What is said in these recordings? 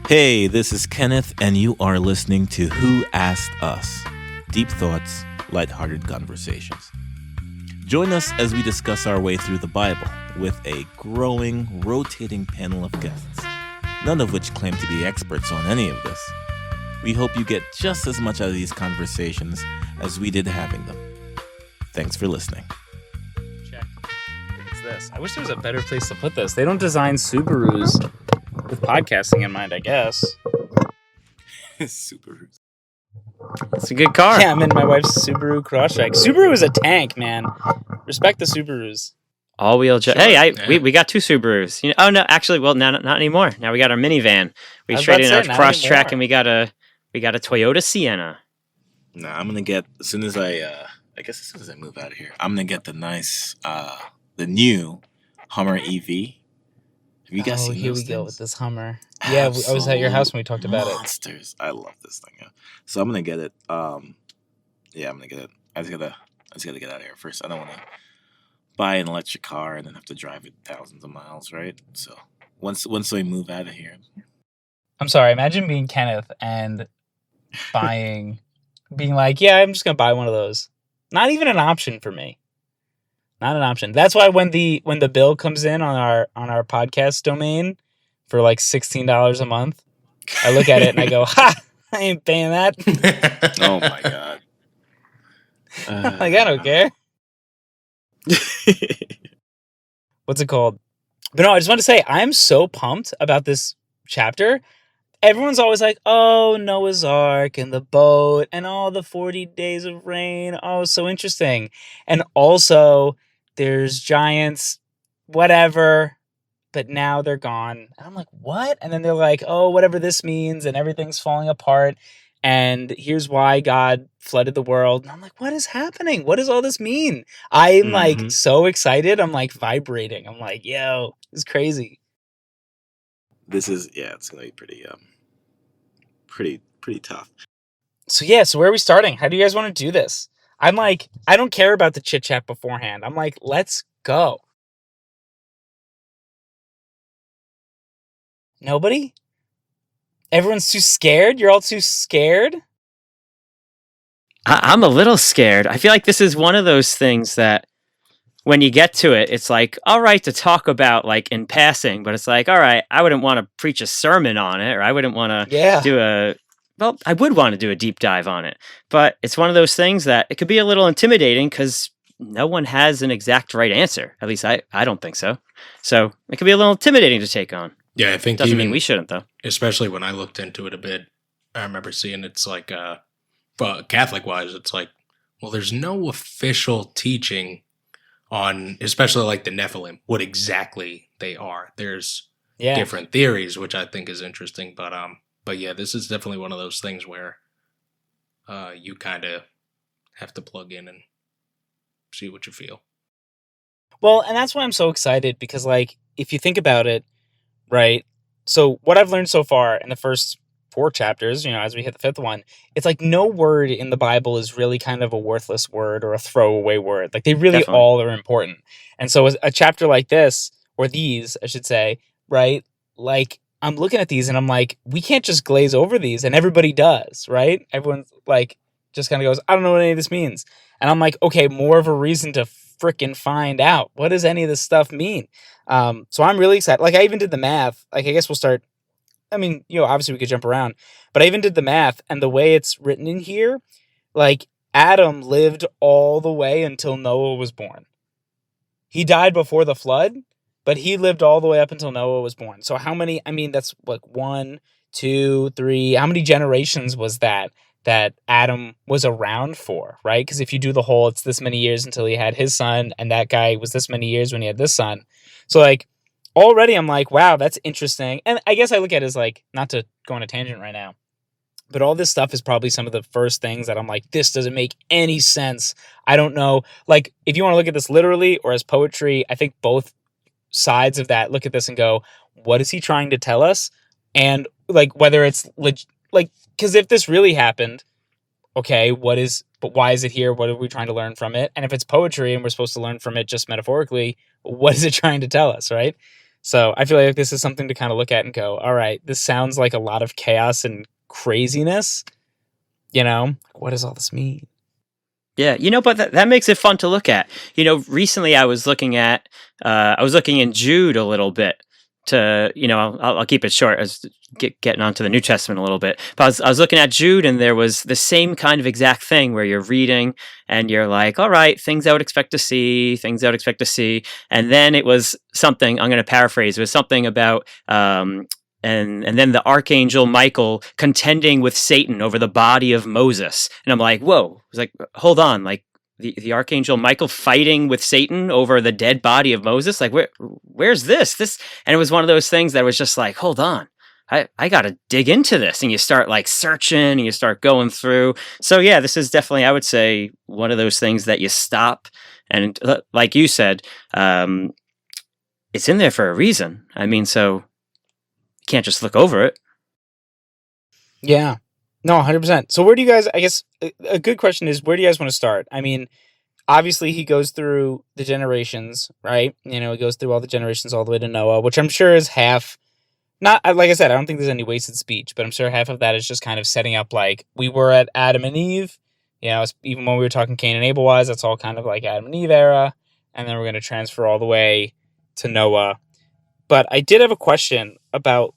Hey, this is Kenneth, and you are listening to Who Asked Us? Deep thoughts, lighthearted conversations. Join us as we discuss our way through the Bible with a growing, rotating panel of guests, none of which claim to be experts on any of this. We hope you get just as much out of these conversations as we did having them. Thanks for listening. Check. What's this? I wish there was a better place to put this. They don't design Subarus with podcasting in mind, I guess. Subaru. It's a good car. Yeah, I'm in my wife's Subaru Crosstrek. Subaru is a tank, man. Respect the Subarus. All-wheel drive. Sure. Hey, we got two Subarus. Oh no, actually, well, not anymore. Now we got our minivan. We traded in our Crosstrek, and we got a Toyota Sienna. No, I'm gonna get as soon as I move out of here. I'm gonna get the nice, the new Hummer EV. Have you guys seen here those we go things? with this Hummer. Yeah, I was at your house when we talked about Monsters. I love this thing. Yeah. So I'm gonna get it. I'm gonna get it. I just gotta get out of here first. I don't want to buy an electric car and then have to drive it thousands of miles, right? So once we move out of here. I'm sorry. Imagine being Kenneth and being like, yeah, I'm just gonna buy one of those. Not even an option for me. Not an option. That's why when the bill comes in on our podcast domain for like $16 a month, I look at it and I go, ha! I ain't paying that. Oh my god. Like, I don't care. What's it called? But no, I just want to say I'm so pumped about this chapter. Everyone's always like, oh, Noah's Ark and the boat and all the 40 days of rain. Oh, so interesting. And also, there's giants, whatever, but now they're gone. And I'm like, what? And then they're like, oh, whatever this means, and everything's falling apart. And here's why God flooded the world. And I'm like, what is happening? What does all this mean? I'm like so excited. I'm like vibrating. I'm like, yo, this is crazy. It's gonna be pretty tough. So where are we starting? How do you guys want to do this? I'm like, I don't care about the chit chat beforehand. I'm like, let's go. Nobody? Everyone's too scared? You're all too scared? I'm a little scared. I feel like this is one of those things that when you get to it, it's like, all right to talk about like in passing, but it's like, all right, I wouldn't want to preach a sermon on it, or I wouldn't want to I would want to do a deep dive on it. But it's one of those things that it could be a little intimidating because no one has an exact right answer. At least I don't think so. So it could be a little intimidating to take on. Yeah, I think doesn't mean we shouldn't, though. Especially when I looked into it a bit, I remember seeing it's like, Catholic-wise, it's like, well, there's no official teaching on, especially like the Nephilim, what exactly they are. There's different theories, which I think is interesting. But yeah, this is definitely one of those things where you kind of have to plug in and see what you feel. Well, and that's why I'm so excited because, like, if you think about it, right? So what I've learned so far in the first 4 chapters, as we hit the 5th one, it's like no word in the Bible is really kind of a worthless word or a throwaway word. Like they really all are important. And so a chapter like this, or these, I should say, right? Like I'm looking at these and I'm like, we can't just glaze over these, and everybody does, right? Everyone's like, just kind of goes, I don't know what any of this means. And I'm like, okay, more of a reason to frickin' find out. What does any of this stuff mean? So I'm really excited. Like I even did the math. Like I guess we'll start. I mean, obviously we could jump around, but I even did the math, and the way it's written in here, like Adam lived all the way until Noah was born. He died before the flood, but he lived all the way up until Noah was born. So how many, that's like 1, 2, 3, how many generations was that Adam was around for, right? Because if you do the whole, it's this many years until he had his son, and that guy was this many years when he had this son. So like, already I'm like, wow, that's interesting. And I guess I look at it as like, not to go on a tangent right now, but all this stuff is probably some of the first things that I'm like, this doesn't make any sense. I don't know. Like, if you want to look at this literally or as poetry, I think both sides of that look at this and go, what is he trying to tell us? And like, whether it's like, because if this really happened, okay, but why is it here? What are we trying to learn from it? And if it's poetry and we're supposed to learn from it just metaphorically, what is it trying to tell us, right? So I feel like this is something to kind of look at and go, all right, this sounds like a lot of chaos and craziness. What does all this mean? Yeah, but that makes it fun to look at. Recently I was looking in Jude a little bit to, I'll keep it short as getting onto the New Testament a little bit. But I was looking at Jude, and there was the same kind of exact thing where you're reading and you're like, all right, things I would expect to see. And then it was something, I'm going to paraphrase, it was something about, and then the archangel Michael contending with Satan over the body of Moses. And I'm like, whoa. I was like, hold on. Like the archangel Michael fighting with Satan over the dead body of Moses. Like, where's this? And it was one of those things that was just like, hold on. I got to dig into this. And you start like searching and you start going through. So yeah, this is definitely, I would say, one of those things that you stop. And like you said, it's in there for a reason. I mean, so you can't just look over it. Yeah. No, 100%. So where do you guys, I guess a good question is, where do you guys want to start? I mean, obviously he goes through the generations, right? He goes through all the generations all the way to Noah, which I'm sure is half, not, like I said, I don't think there's any wasted speech, but I'm sure half of that is just kind of setting up like we were at Adam and Eve, even when we were talking Cain and Abel wise, that's all kind of like Adam and Eve era. And then we're going to transfer all the way to Noah. But I did have a question about,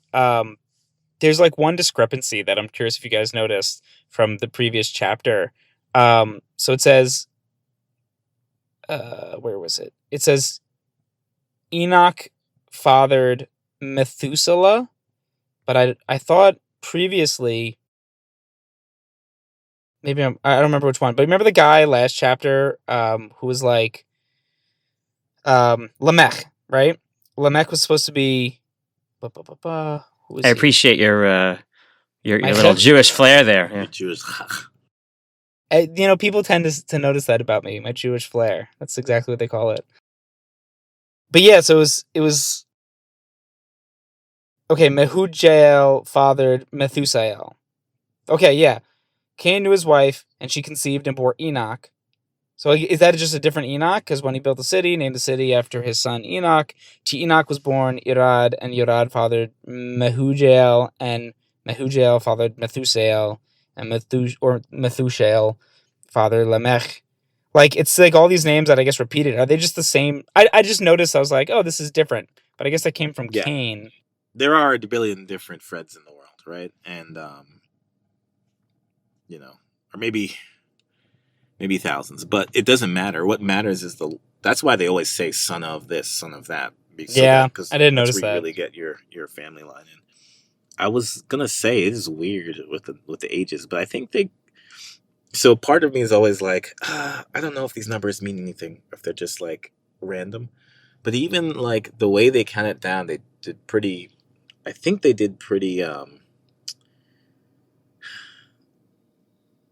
there's like one discrepancy that I'm curious if you guys noticed from the previous chapter. So it says, where was it? It says Enoch fathered Methuselah, but I thought previously, maybe I don't remember which one, but remember the guy last chapter who was like Lamech, right? Lamech was supposed to be. Who is I he? appreciate your My little chef? Jewish flair there. Yeah. Jewish. People tend to notice that about me, my Jewish flair. That's exactly what they call it. But yeah, so it was okay. Mehujael fathered Methusael. Okay, yeah. Cain knew his wife, and she conceived and bore Enoch. So is that just a different Enoch? Because when he built the city, named the city after his son Enoch. To Enoch was born Irad, and Irad fathered Mehujael, and Mehujael fathered Methusael, and Methusael fathered Lamech. Like, it's like all these names that I guess repeated. Are they just the same? I just noticed, I was like, oh, this is different. But I guess that came from Yeah. Cain. There are a billion different Freds in the world, right? And, or maybe thousands, but it doesn't matter. What matters is that's why they always say son of this, son of that. Yeah, I didn't that's notice where that. you really get your family line in. I was gonna say it is weird with the ages, but I think so part of me is always like, I don't know if these numbers mean anything, if they're just like random. But even like the way they count it down, they did pretty. I think they did pretty.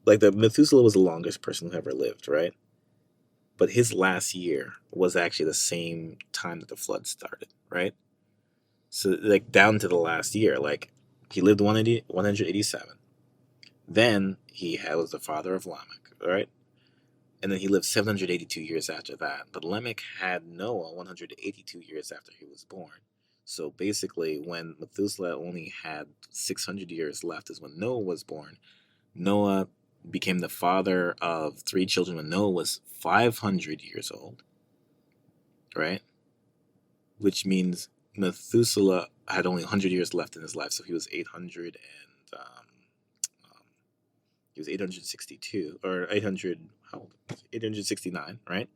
Like the Methuselah was the longest person who ever lived, right? But his last year was actually the same time that the flood started, right? So like down to the last year, like he lived 187. Then he was the father of Lamech, right? And then he lived 782 years after that. But Lamech had Noah 182 years after he was born. So basically, when Methuselah only had 600 years left is when Noah was born. Noah became the father of 3 children when Noah was 500 years old, right? Which means Methuselah had only 100 years left in his life, so he was 800 and he was 862 or 800. How old? 869, right?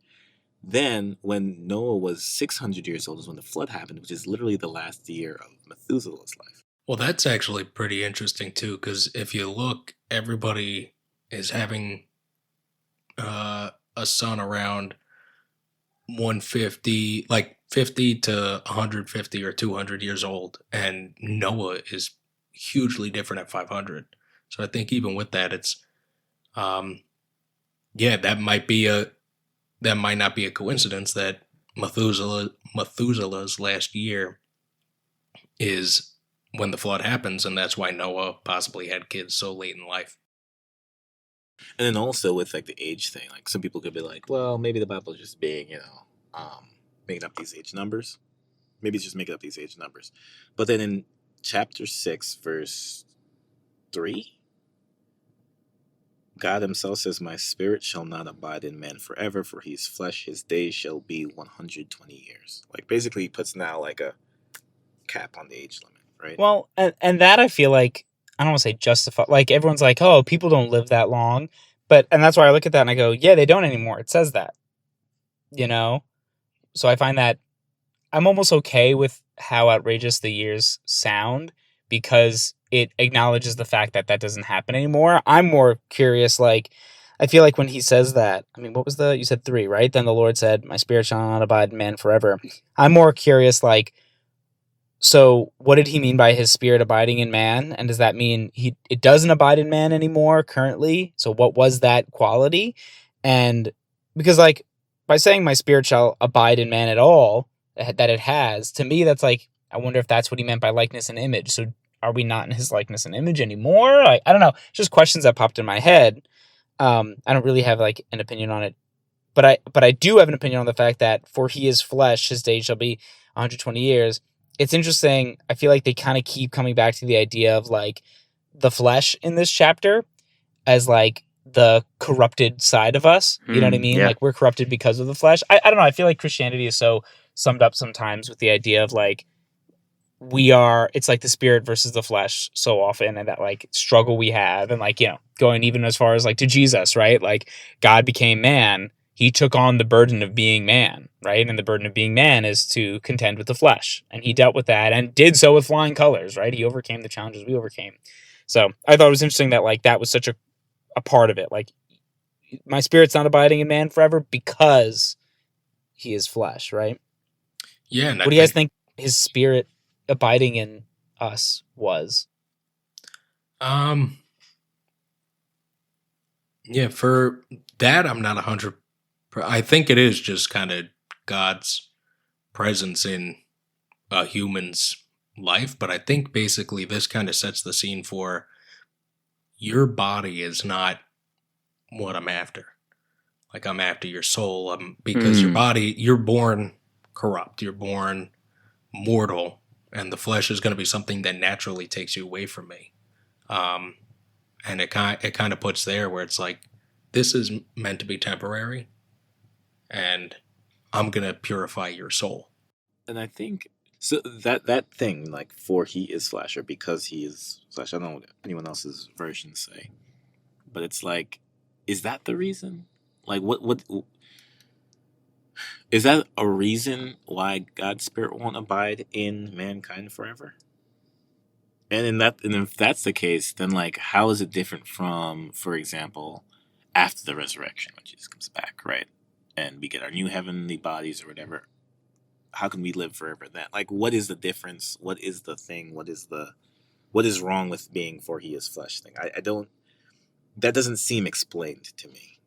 Then, when Noah was 600 years old, is when the flood happened, which is literally the last year of Methuselah's life. Well, that's actually pretty interesting too, because if you look, everybody is having a son around 150, like 50 to 150 or 200 years old, and Noah is hugely different at 500. So I think even with that, it's that might not be a coincidence that Methuselah's last year is when the flood happens, and that's why Noah possibly had kids so late in life. And then also with like the age thing, like some people could be like, well, maybe the Bible is just being, making up these age numbers. Maybe it's just making up these age numbers. But then in chapter 6, verse 3, God himself says, my spirit shall not abide in man forever, for he is flesh, his days shall be 120 years. Like, basically, he puts now like a cap on the age limit, right? Well, and that I feel like, I don't want to say justify, like everyone's like, oh, people don't live that long. And that's why I look at that and I go, yeah, they don't anymore. It says that, you know? So I find that I'm almost okay with how outrageous the years sound because it acknowledges the fact that that doesn't happen anymore. I'm more curious, like, I feel like when he says that, I mean, you said 3, right? Then the Lord said, my spirit shall not abide in man forever. I'm more curious, like, so what did he mean by his spirit abiding in man? And does that mean it doesn't abide in man anymore currently? So what was that quality? And because, like, by saying my spirit shall abide in man at all, that it has, to me, that's like, I wonder if that's what he meant by likeness and image. So are we not in his likeness and image anymore? I don't know. It's just questions that popped in my head. I don't really have like an opinion on it, but I do have an opinion on the fact that for he is flesh, his days shall be 120 years. It's interesting. I feel like they kind of keep coming back to the idea of like the flesh in this chapter as like the corrupted side of us. You know what I mean? Yeah. Like we're corrupted because of the flesh. I don't know. I feel like Christianity is so summed up sometimes with the idea of like it's like the spirit versus the flesh so often, and that like struggle we have, and like, you know, going even as far as like to Jesus, right? Like God became man. He took on the burden of being man, right? And the burden of being man is to contend with the flesh. And he dealt with that and did so with flying colors, right? He overcame the challenges we overcame. So I thought it was interesting that like that was such a part of it. Like my spirit's not abiding in man forever because he is flesh, right? Yeah. And what do you guys think his spirit abiding in us was? Yeah, for that, I'm not 100. I think it is just kind of God's presence in a human's life, but I think basically this kind of sets the scene for your body is not what I'm after. Like I'm after your soul, because your body, you're born corrupt, you're born mortal, and the flesh is going to be something that naturally takes you away from me. And it kind of puts there where it's like, this is meant to be temporary, and I'm going to purify your soul. And I think so that thing, like, for he is flesh, or because he is flesh, I don't know what anyone else's versions say, but it's like, is that the reason? Like, what is that a reason why God's spirit won't abide in mankind forever? And if that's the case, then like, how is it different from, for example, after the resurrection, when Jesus comes back, right? And we get our new heavenly bodies or whatever. How can we live forever then? Like, what is the difference? What is the thing? What is wrong with being for he is flesh thing? I don't, that doesn't seem explained to me.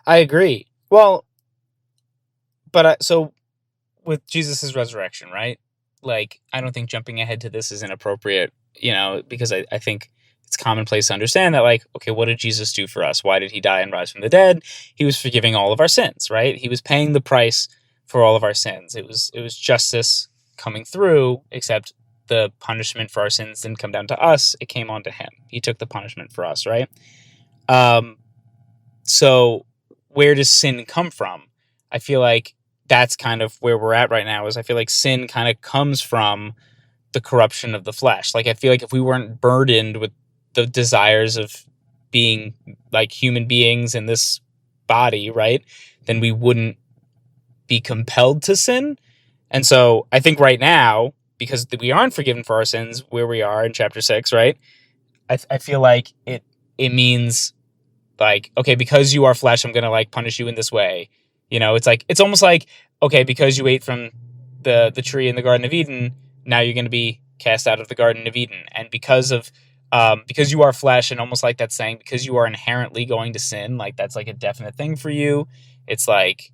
I agree. Well, but so with Jesus' resurrection, right? Like, I don't think jumping ahead to this is inappropriate, you know, because I think it's commonplace to understand that, like, okay, what did Jesus do for us? Why did he die and rise from the dead? He was forgiving all of our sins, right? He was paying the price for all of our sins. It was justice coming through, except the punishment for our sins didn't come down to us. It came onto him. He took the punishment for us, right? So where does sin come from? I feel like that's kind of where we're at right now, is I feel like sin kind of comes from the corruption of the flesh. Like, I feel like if we weren't burdened with the desires of being like human beings in this body, right, then we wouldn't be compelled to sin. And so I think right now, because we aren't forgiven for our sins where we are in chapter 6, right, I feel like it means like, okay, because you are flesh, I'm going to like punish you in this way. You know, it's like, it's almost like, okay, because you ate from the tree in the Garden of Eden, now you're going to be cast out of the Garden of Eden. And because you are flesh, and almost like that's saying, because you are inherently going to sin, like that's like a definite thing for you. It's like,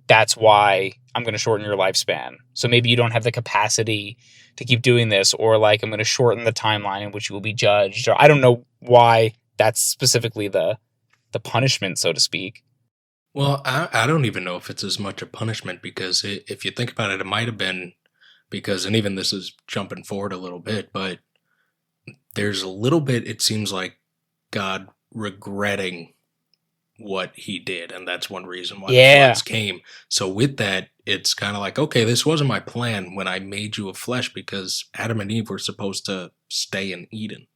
that's why I'm going to shorten your lifespan. So maybe you don't have the capacity to keep doing this, or like, I'm going to shorten the timeline in which you will be judged, or I don't know why that's specifically the punishment, so to speak. Well, I don't even know if it's as much a punishment because if you think about it, it might have been because, and even this is jumping forward a little bit, but there's a little bit, it seems like God regretting what he did, and that's one reason why the Yeah. floods came. So with that, it's kind of like, okay, this wasn't my plan when I made you of flesh, because Adam and Eve were supposed to stay in Eden.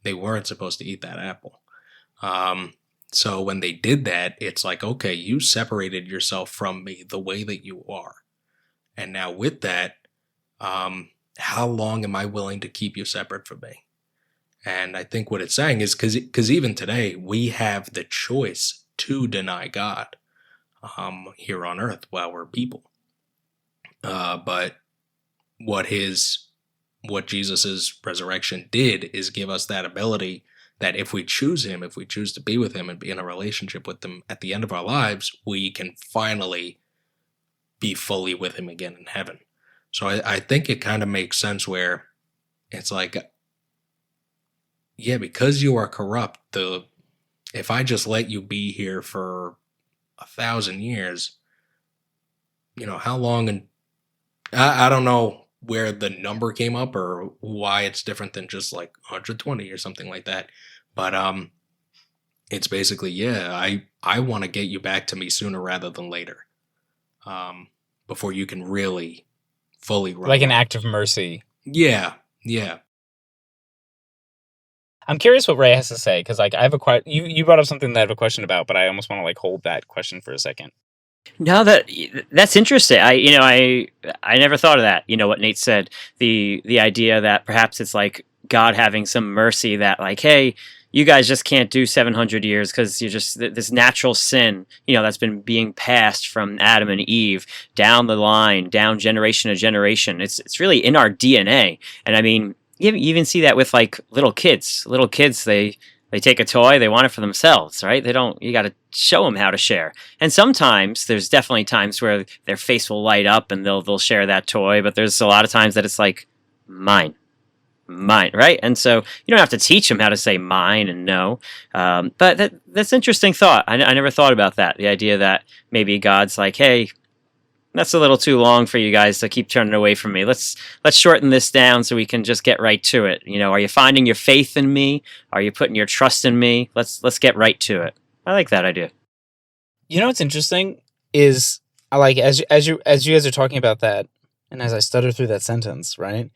They weren't supposed to eat that apple. So when they did that, it's like, okay, you separated yourself from me the way that you are. And now with that, how long am I willing to keep you separate from me? And I think what it's saying is because even today, we have the choice to deny God here on earth while we're people. But what Jesus's resurrection did is give us that ability that if we choose him, if we choose to be with him and be in a relationship with him at the end of our lives, we can finally be fully with him again in heaven. So I think it kind of makes sense where it's like, yeah, because you are corrupt, if I just let you be here for 1,000 years, how long? And I don't know where the number came up or why it's different than just like 120 or something like that. But it's basically, yeah, I want to get you back to me sooner rather than later, before you can really fully run Like an away. act of mercy. Yeah. I'm curious what Ray has to say, because like I have a question. You brought up something that I have a question about, but I almost want to like hold that question for a second. No, that's interesting. I never thought of that. You know what Nate said, the idea that perhaps it's like God having some mercy that like, hey, you guys just can't do 700 years because you're just this natural sin, that's been being passed from Adam and Eve down the line, down generation to generation. It's really in our DNA. And I mean, you even see that with like little kids. Little kids, they take a toy, they want it for themselves, right? You got to show them how to share. And sometimes there's definitely times where their face will light up and they'll share that toy, but there's a lot of times that it's like mine, right? And so you don't have to teach them how to say mine and no. But that's interesting thought. I never thought about that. The idea that maybe God's like, hey, that's a little too long for you guys to keep turning away from me. Let's shorten this down so we can just get right to it. Are you finding your faith in me? Are you putting your trust in me? Let's get right to it. I like that idea. What's interesting is I like as you guys are talking about that, and as I stutter through that sentence, right?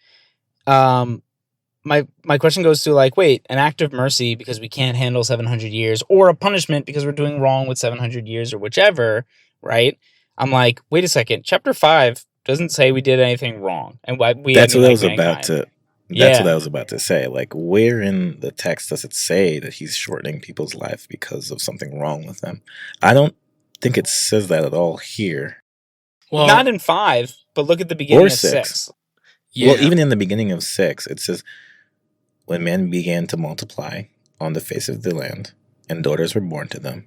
My question goes to like, wait, an act of mercy because we can't handle 700 years, or a punishment because we're doing wrong with 700 years or whichever, right? I'm like, wait a second. Chapter 5 doesn't say we did anything wrong, and why we. That's had what I like was about mankind. to. Yeah. That's what I was about to say. Like, where in the text does it say that he's shortening people's life because of something wrong with them? I don't think it says that at all here. Well, Not in 5, but look at the beginning Or of 6. 6. yeah. Well, even in the beginning of 6, it says, when men began to multiply on the face of the land, and daughters were born to them,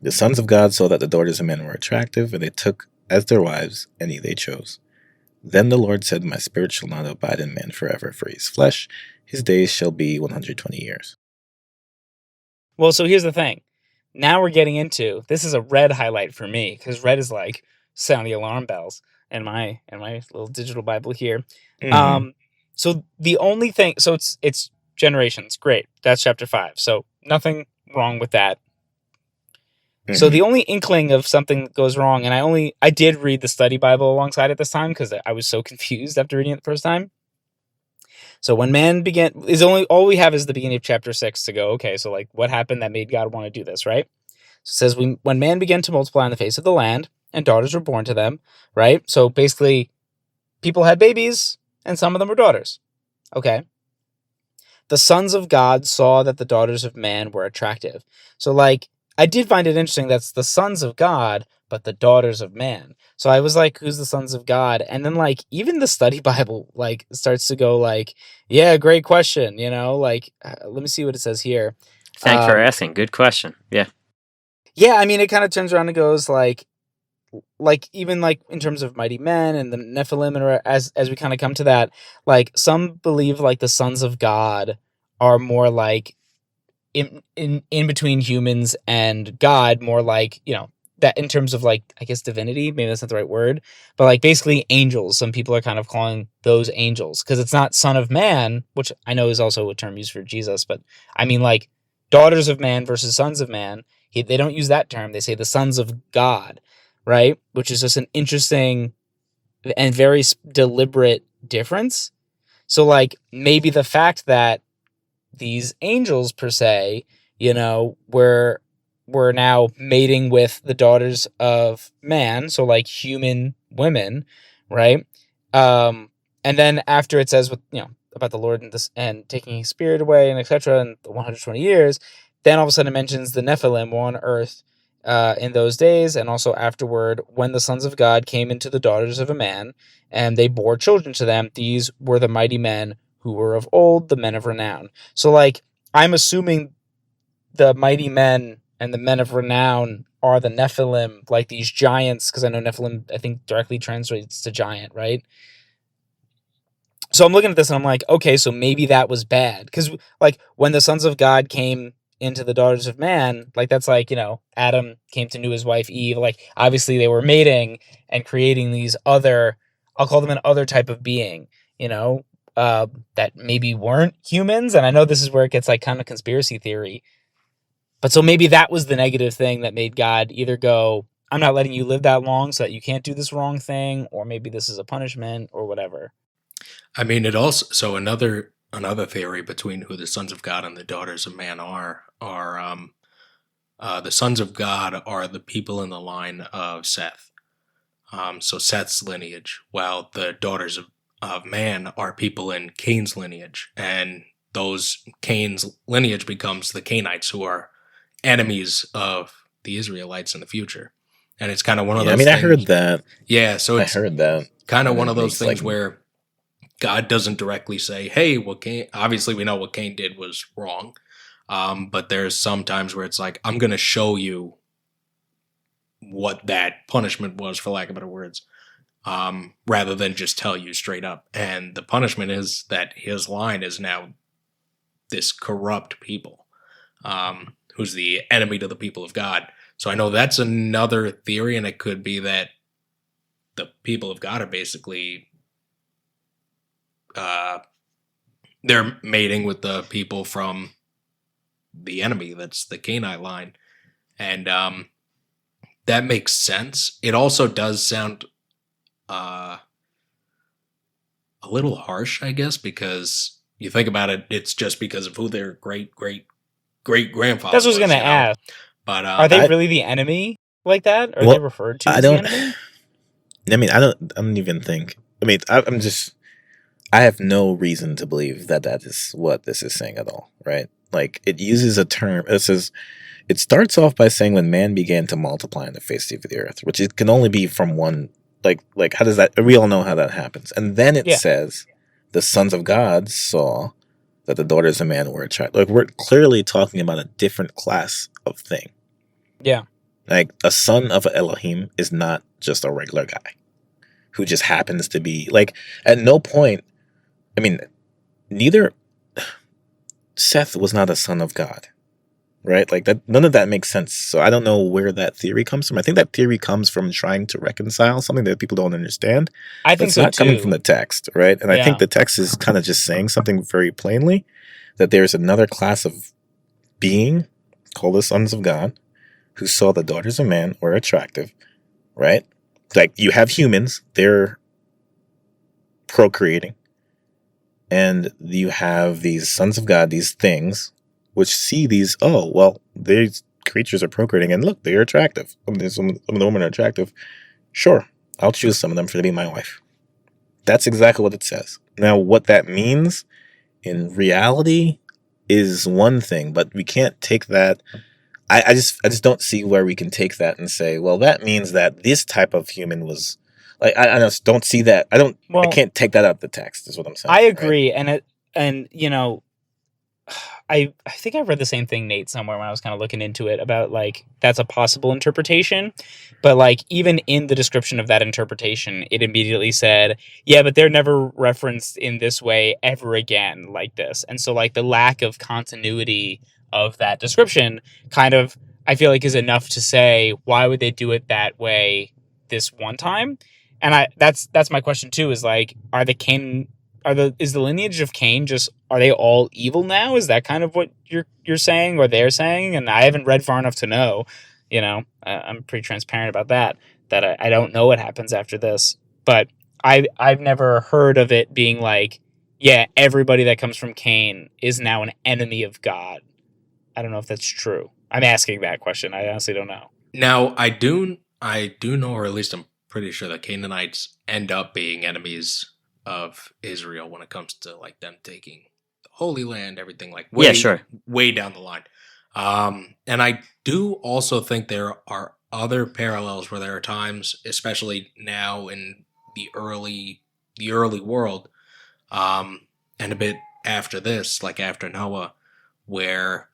the sons of God saw that the daughters of men were attractive, and they took as their wives any they chose. Then the Lord said, my spirit shall not abide in man forever, for he is flesh. His days shall be 120 years. Well, so here's the thing. Now we're getting into, this is a red highlight for me, because red is like sound the alarm bells in my little digital Bible here. Mhm. So the only thing, so it's generations. Great. That's chapter 5. So nothing wrong with that. So Mhm. the only inkling of something that goes wrong, and I did read the study Bible alongside at this time because I was so confused after reading it the first time. So when man began, all we have is the beginning of chapter 6 to go, okay, so like what happened that made God want to do this, right? So it says, when man began to multiply on the face of the land, and daughters were born to them, right? So basically, people had babies, and some of them were daughters. Okay. The sons of God saw that the daughters of man were attractive. So like, I did find it interesting that's the sons of God, but the daughters of man. So I was like, who's the sons of God? And then like, even the study Bible like starts to go like, yeah, great question. Like, let me see what it says here. Thanks for asking. Good question. Yeah. Yeah, I mean, it kind of turns around and goes like even like in terms of mighty men and the Nephilim, and as we kind of come to that, like some believe like the sons of God are more like in between humans and God, more like that in terms of like, I guess divinity, maybe that's not the right word, but like basically angels. Some people are kind of calling those angels because it's not son of man, which I know is also a term used for Jesus, but I mean like daughters of man versus sons of man. They don't use that term. They say the sons of God, right? Which is just an interesting and very deliberate difference. So like maybe the fact that these angels per se, you know, were now mating with the daughters of man, so like human women, right? And then after it says with about the Lord and this and taking his spirit away and etc. and the 120 years, then all of a sudden it mentions the Nephilim were on earth in those days, and also afterward when the sons of God came into the daughters of a man, and they bore children to them. These were the mighty men who were of old, the men of renown. So like I'm assuming the mighty men and the men of renown are the Nephilim, like these giants, because I know Nephilim, I think, directly translates to giant, right? So I'm looking at this and I'm like, okay, so maybe that was bad. Because, like, when the sons of God came into the daughters of man, like, that's like, Adam came to know his wife Eve. Like, obviously they were mating and creating these other, I'll call them an other type of being, that maybe weren't humans. And I know this is where it gets, like, kind of conspiracy theory. But so maybe that was the negative thing that made God either go, I'm not letting you live that long so that you can't do this wrong thing, or maybe this is a punishment or whatever. I mean, it also, so another theory between who the sons of God and the daughters of man are the sons of God are the people in the line of Seth. So Seth's lineage, while the daughters of man are people in Cain's lineage, and those Cain's lineage becomes the Cainites, who are enemies of the Israelites in the future. And it's kind of one of those things. I heard that. Yeah, so it's I heard that. kind of one of those things where God doesn't directly say, hey, what Cain, obviously we know what Cain did was wrong. But there's some times where it's like, I'm going to show you what that punishment was, for lack of better words, rather than just tell you straight up. And the punishment is that his line is now this corrupt people, who's the enemy to the people of God. So I know that's another theory, and it could be that the people of God are basically they're mating with the people from the enemy, that's the Cainite line, and that makes sense. It also does sound a little harsh, I guess, because you think about it, it's just because of who their great grandfather. That's what I was going to ask. But are they really the enemy like that? Are they referred to as the enemy? I mean, I don't even think. I mean, I have no reason to believe that is what this is saying at all, right? Like, it uses a term. It starts off by saying when man began to multiply on the face of the earth, which it can only be from one. Like how does that? We all know how that happens. And then it says the sons of God saw that the daughters of man were attracted. Like, we're clearly talking about a different class of thing. Yeah. Like, a son of Elohim is not just a regular guy who just happens to be, like, at no point, I mean, neither Seth was not a son of God, right? Like, that, none of that makes sense. So I don't know where that theory comes from. I think that theory comes from trying to reconcile something that people don't understand. I think so, it's not coming from the text, right? And I think the text is kind of just saying something very plainly, that there's another class of being called the sons of God who saw the daughters of man were attractive, right? Like, you have humans, they're procreating. And you have these sons of God, these things, which see these, oh, well, these creatures are procreating, and look, they're attractive. Some of the women are attractive. Sure, I'll choose some of them to be my wife. That's exactly what it says. Now, what that means in reality is one thing, but we can't take that. I just don't see where we can take that and say, well, that means that this type of human was, like, I just don't see that. I can't take that out of the text, is what I'm saying. I agree. Right? And I think I read the same thing, Nate, somewhere when I was kind of looking into it about, like, that's a possible interpretation. But, like, even in the description of that interpretation, it immediately said, yeah, but they're never referenced in this way ever again like this. And so, like, the lack of continuity of that description kind of, I feel like is enough to say, why would they do it that way this one time? And that's my question too, is like, is the lineage of Cain are they all evil now? Is that kind of what you're saying or they're saying? And I haven't read far enough to know, I'm pretty transparent about that I don't know what happens after this, but I've never heard of it being like, yeah, everybody that comes from Cain is now an enemy of God. I don't know if that's true. I'm asking that question. I honestly don't know. Now, I do know, or at least I'm pretty sure that Canaanites end up being enemies of Israel when it comes to like them taking the Holy Land, everything like way down the line. And I do also think there are other parallels where there are times, especially now in the early world, and a bit after this, like after Noah, where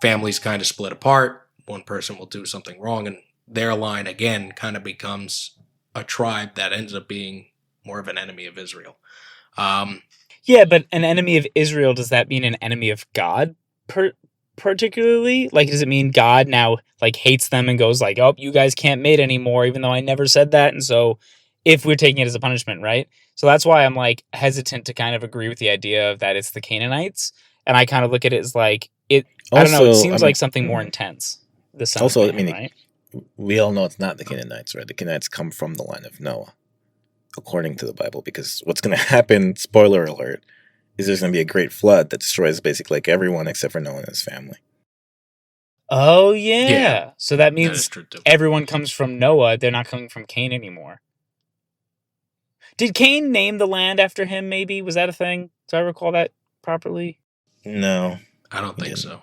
families kind of split apart. One person will do something wrong, and their line again kind of becomes a tribe that ends up being more of an enemy of Israel. Yeah, but an enemy of Israel, does that mean an enemy of God particularly? Like, does it mean God now like hates them and goes like, oh, you guys can't mate anymore, even though I never said that? And so if we're taking it as a punishment, right? So that's why I'm like hesitant to kind of agree with the idea of that it's the Canaanites. And I kind of look at it as like, I don't know, it seems like something more intense. The son of man, right? We all know it's not the Canaanites, right? The Canaanites come from the line of Noah, according to the Bible, because what's going to happen, spoiler alert, is there's going to be a great flood that destroys basically like everyone except for Noah and his family. Oh, yeah. So that means that everyone comes from Noah. They're not coming from Cain anymore. Did Cain name the land after him, maybe? Was that a thing? Do I recall that properly? No. I don't think so.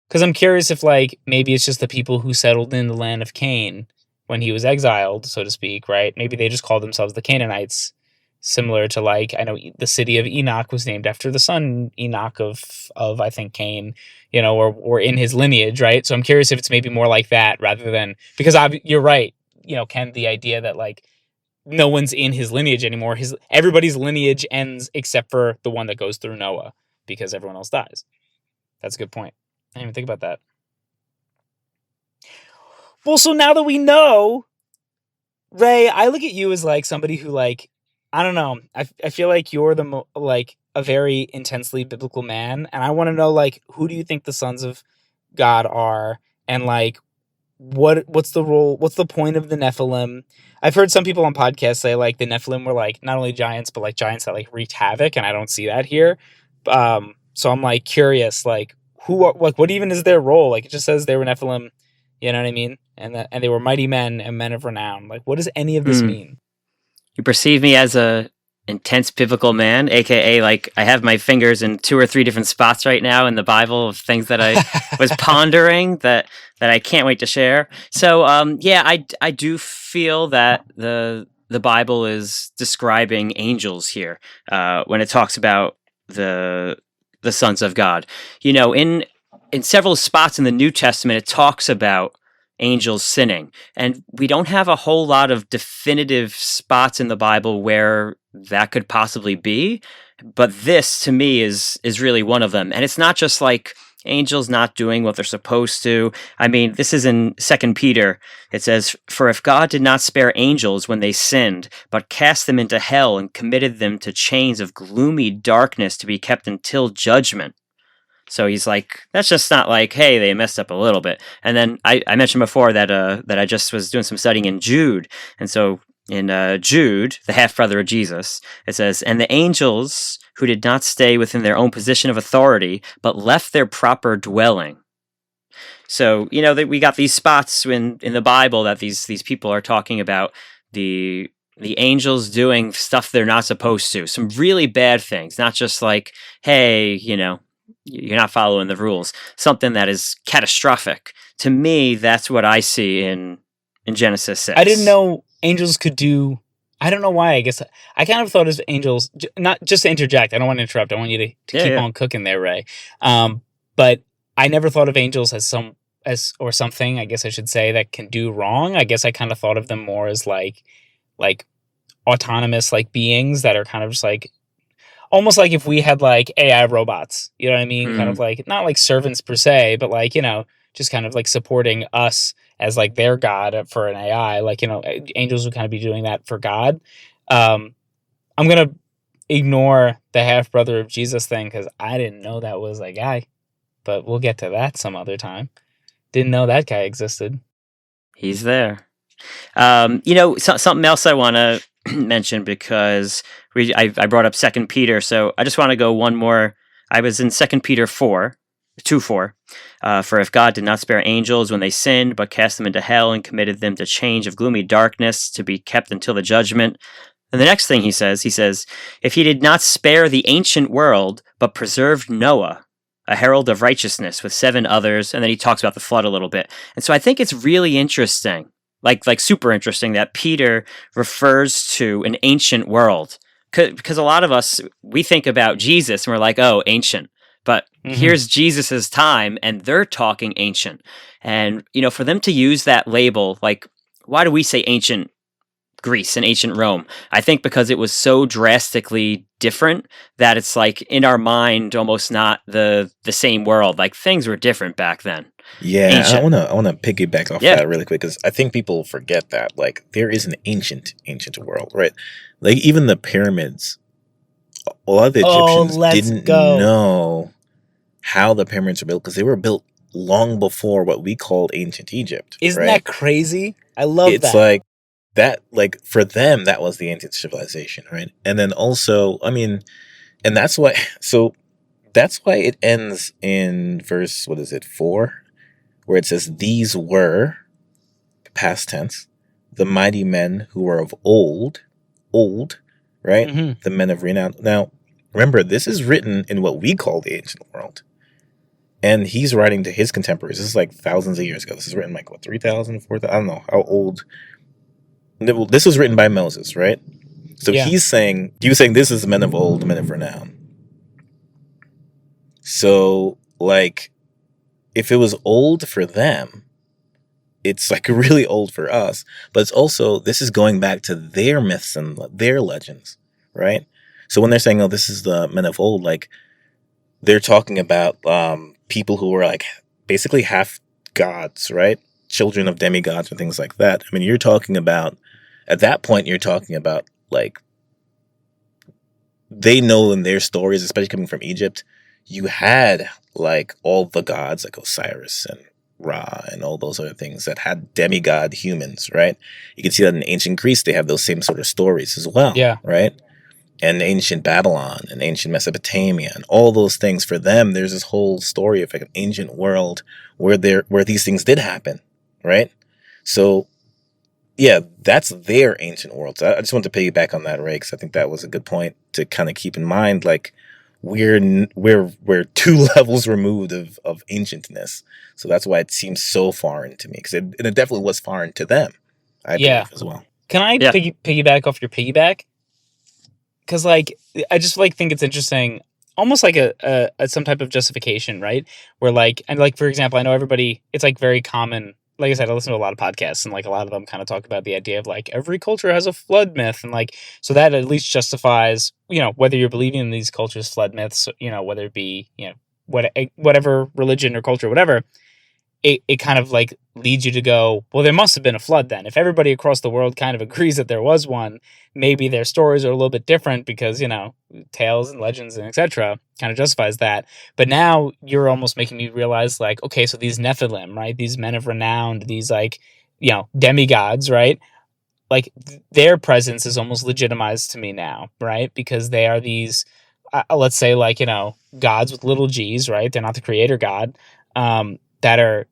Because I'm curious if, like, maybe it's just the people who settled in the land of Cain when he was exiled, so to speak, right? Maybe they just called themselves the Canaanites, similar to, like, I know the city of Enoch was named after the son Enoch of I think, Cain, or in his lineage, right? So I'm curious if it's maybe more like that rather than, because you're right, Ken, the idea that, like, no one's in his lineage anymore. Everybody's lineage ends except for the one that goes through Noah, because everyone else dies. That's a good point. I didn't even think about that. Well, so now that we know, Ray, I look at you as like somebody who, like, I don't know. I feel like you're like a very intensely biblical man, and I want to know, like, who do you think the sons of God are, and like, what's the role? What's the point of the Nephilim? I've heard some people on podcasts say like the Nephilim were like not only giants, but like giants that like wreaked havoc, and I don't see that here. So I'm like curious, like, what even is their role? Like, it just says they were Nephilim, you know what I mean? And they were mighty men and men of renown. Like, what does any of this mean? You perceive me as a intense biblical man, aka like I have my fingers in 2 or 3 different spots right now in the Bible of things that I was pondering that I can't wait to share. So I do feel that the Bible is describing angels here when it talks about the sons of God. In several spots in the New Testament, it talks about angels sinning, and we don't have a whole lot of definitive spots in the Bible where that could possibly be, but this to me is really one of them. And it's not just like angels not doing what they're supposed to. I mean, this is in 2 Peter. It says, "For if God did not spare angels when they sinned, but cast them into hell and committed them to chains of gloomy darkness to be kept until judgment." So he's like, that's just not like, hey, they messed up a little bit. And then I mentioned before that I just was doing some studying in Jude. And so in Jude, the half-brother of Jesus, it says, "And the angels who did not stay within their own position of authority, but left their proper dwelling." So, that we got these spots in the Bible that these people are talking about the angels doing stuff they're not supposed to. Some really bad things, not just like, hey, you're not following the rules. Something that is catastrophic. To me, that's what I see in Genesis 6. I didn't know angels could do... I don't know why. I guess I kind of thought as angels... Not just to interject. I don't want to interrupt. I want you to keep on cooking there, Ray. But I never thought of angels as something, I guess I should say, that can do wrong. I guess I kind of thought of them more as like autonomous like beings that are kind of just like... Almost like if we had like AI robots, you know what I mean? Kind of like, not like servants per se, but like, just kind of like supporting us as like their God for an AI. Like, angels would kind of be doing that for God. I'm going to ignore the half brother of Jesus thing because I didn't know that was a guy, but we'll get to that some other time. Didn't know that guy existed. He's there. Something else I want to mention because I brought up 2 Peter, so I just want to go one more. I was in 2 Peter 2:4. For if God did not spare angels when they sinned, but cast them into hell and committed them to change of gloomy darkness to be kept until the judgment. And the next thing he says, if he did not spare the ancient world, but preserved Noah, a herald of righteousness with 7 others, and then he talks about the flood a little bit. And so I think it's really interesting, like super interesting, that Peter refers to an ancient world. Because a lot of us, we think about Jesus and we're like, oh, ancient. But here's Jesus's time and they're talking ancient. And, for them to use that label, like, why do we say ancient Greece and ancient Rome? I think because it was so drastically different that it's like in our mind almost not the same world. Like things were different back then. Yeah, Ancient. I wanna piggyback off that really quick because I think people forget that like there is an ancient world, right? Like even the pyramids, a lot of the Egyptians didn't know how the pyramids were built because they were built long before what we called ancient Egypt. Isn't right? that crazy? I love It's that. like that, like for them, that was the ancient civilization, right? And then also, I mean, and that's why. So that's why it ends in verse 4, where it says, "These were," past tense, "the mighty men who were of old, right? The men of renown." Now, remember, this is written in what we call the ancient world. And he's writing to his contemporaries. This is like thousands of years ago. This is written like, 3,000, 4,000? I don't know how old. This was written by Moses, right? So he was saying this is the men of old, the men of renown. So, like, if it was old for them, it's like really old for us. But it's also, this is going back to their myths and their legends, right? So when they're saying, oh, this is the men of old, like, they're talking about people who were like basically half gods, right? Children of demigods and things like that. I mean, you're talking about, at that point, you're talking about like, they know in their stories, especially coming from Egypt, you had like all the gods like Osiris and Ra and all those other things that had demigod humans, right? You can see that in ancient Greece, they have those same sort of stories as well, right? And ancient Babylon and ancient Mesopotamia and all those things. For them, there's this whole story of like an ancient world where these things did happen, right? So, yeah, that's their ancient world. So I just want to piggyback on that, Ray, because I think that was a good point to kind of keep in mind. Like, we're 2 levels removed of ancientness. So that's why it seems so foreign to me, because it definitely was foreign to them, I believe, as well. Can I piggyback off your piggyback? Because, like, I just, like, think it's interesting, almost like a some type of justification, right? Where, like, and, like, for example, I know everybody, it's, like, very common. Like I said, I listen to a lot of podcasts, and, like, a lot of them kind of talk about the idea of, like, every culture has a flood myth, and, like, so that at least justifies, whether you're believing in these cultures' flood myths, whether it be, whatever religion or culture, whatever, it kind of like leads you to go, well, there must have been a flood then. If everybody across the world kind of agrees that there was one, maybe their stories are a little bit different because, tales and legends and etc. kind of justifies that. But now you're almost making me realize, like, okay, so these Nephilim, right? These men of renown, these like, demigods, right? Like their presence is almost legitimized to me now, right? Because they are these, let's say, like, gods with little g's, right? They're not the creator God. That are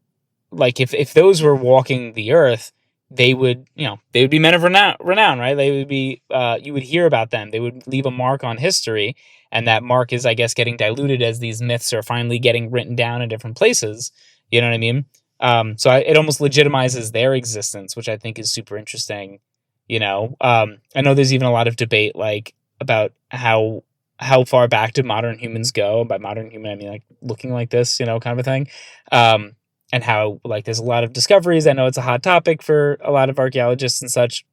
like, if those were walking the earth, they would be men of renown, right? They would be, you would hear about them. They would leave a mark on history, and that mark is, I guess, getting diluted as these myths are finally getting written down in different places. You know what I mean? So it almost legitimizes their existence, which I think is super interesting. I know there's even a lot of debate, like, about how far back did modern humans go? By modern human, I mean, like, looking like this, kind of a thing. And how, like, there's a lot of discoveries. I know it's a hot topic for a lot of archaeologists and such,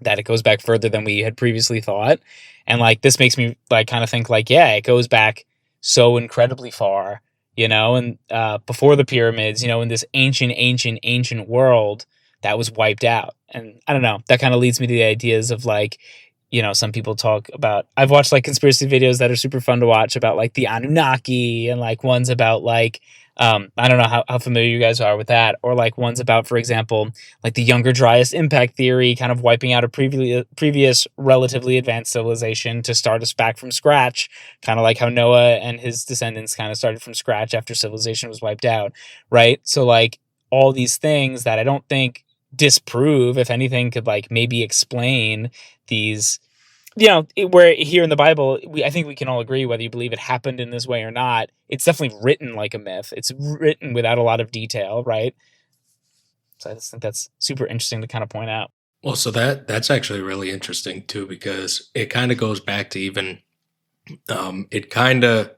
that it goes back further than we had previously thought. And, like, this makes me, like, kind of think, like, yeah, it goes back so incredibly far. and before the pyramids, in this ancient world that was wiped out. And I don't know, that kind of leads me to the ideas of like, some people talk about, I've watched like conspiracy videos that are super fun to watch about like the Anunnaki, and like ones about like, I don't know how familiar you guys are with that, or like ones about, for example, like the Younger Dryas impact theory, kind of wiping out a previous relatively advanced civilization to start us back from scratch, kind of like how Noah and his descendants kind of started from scratch after civilization was wiped out, right? So like all these things that I don't think disprove, if anything, could like maybe explain these, where here in the Bible, I think we can all agree, whether you believe it happened in this way or not, it's definitely written like a myth. It's written without a lot of detail, right? So I just think that's super interesting to kind of point out. Well, so that's actually really interesting too, because it kind of goes back to even, it kind of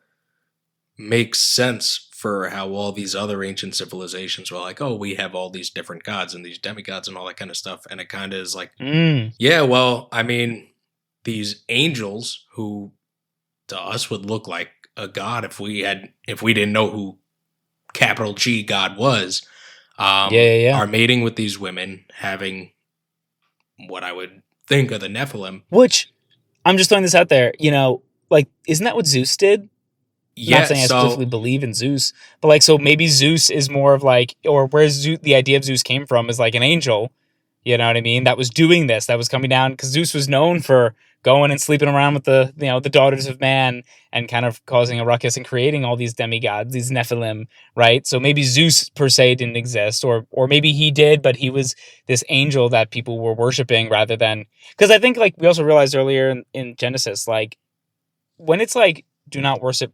makes sense for how all these other ancient civilizations were like, oh, we have all these different gods and these demigods and all that kind of stuff. And it kind of is like, yeah, well, I mean, these angels who to us would look like a god if we didn't know who capital G God was, are mating with these women, having what I would think of the Nephilim. Which, I'm just throwing this out there, like, isn't that what Zeus did? Yeah, not saying I specifically believe in Zeus, but like, so maybe Zeus is more of like, or where the idea of Zeus came from is like an angel, you know what I mean? That was doing this, that was coming down, because Zeus was known for going and sleeping around with the daughters of man and kind of causing a ruckus and creating all these demigods, these Nephilim, right? So maybe Zeus per se didn't exist, or maybe he did, but he was this angel that people were worshiping rather than, because I think like we also realized earlier in Genesis, like when it's like do not worship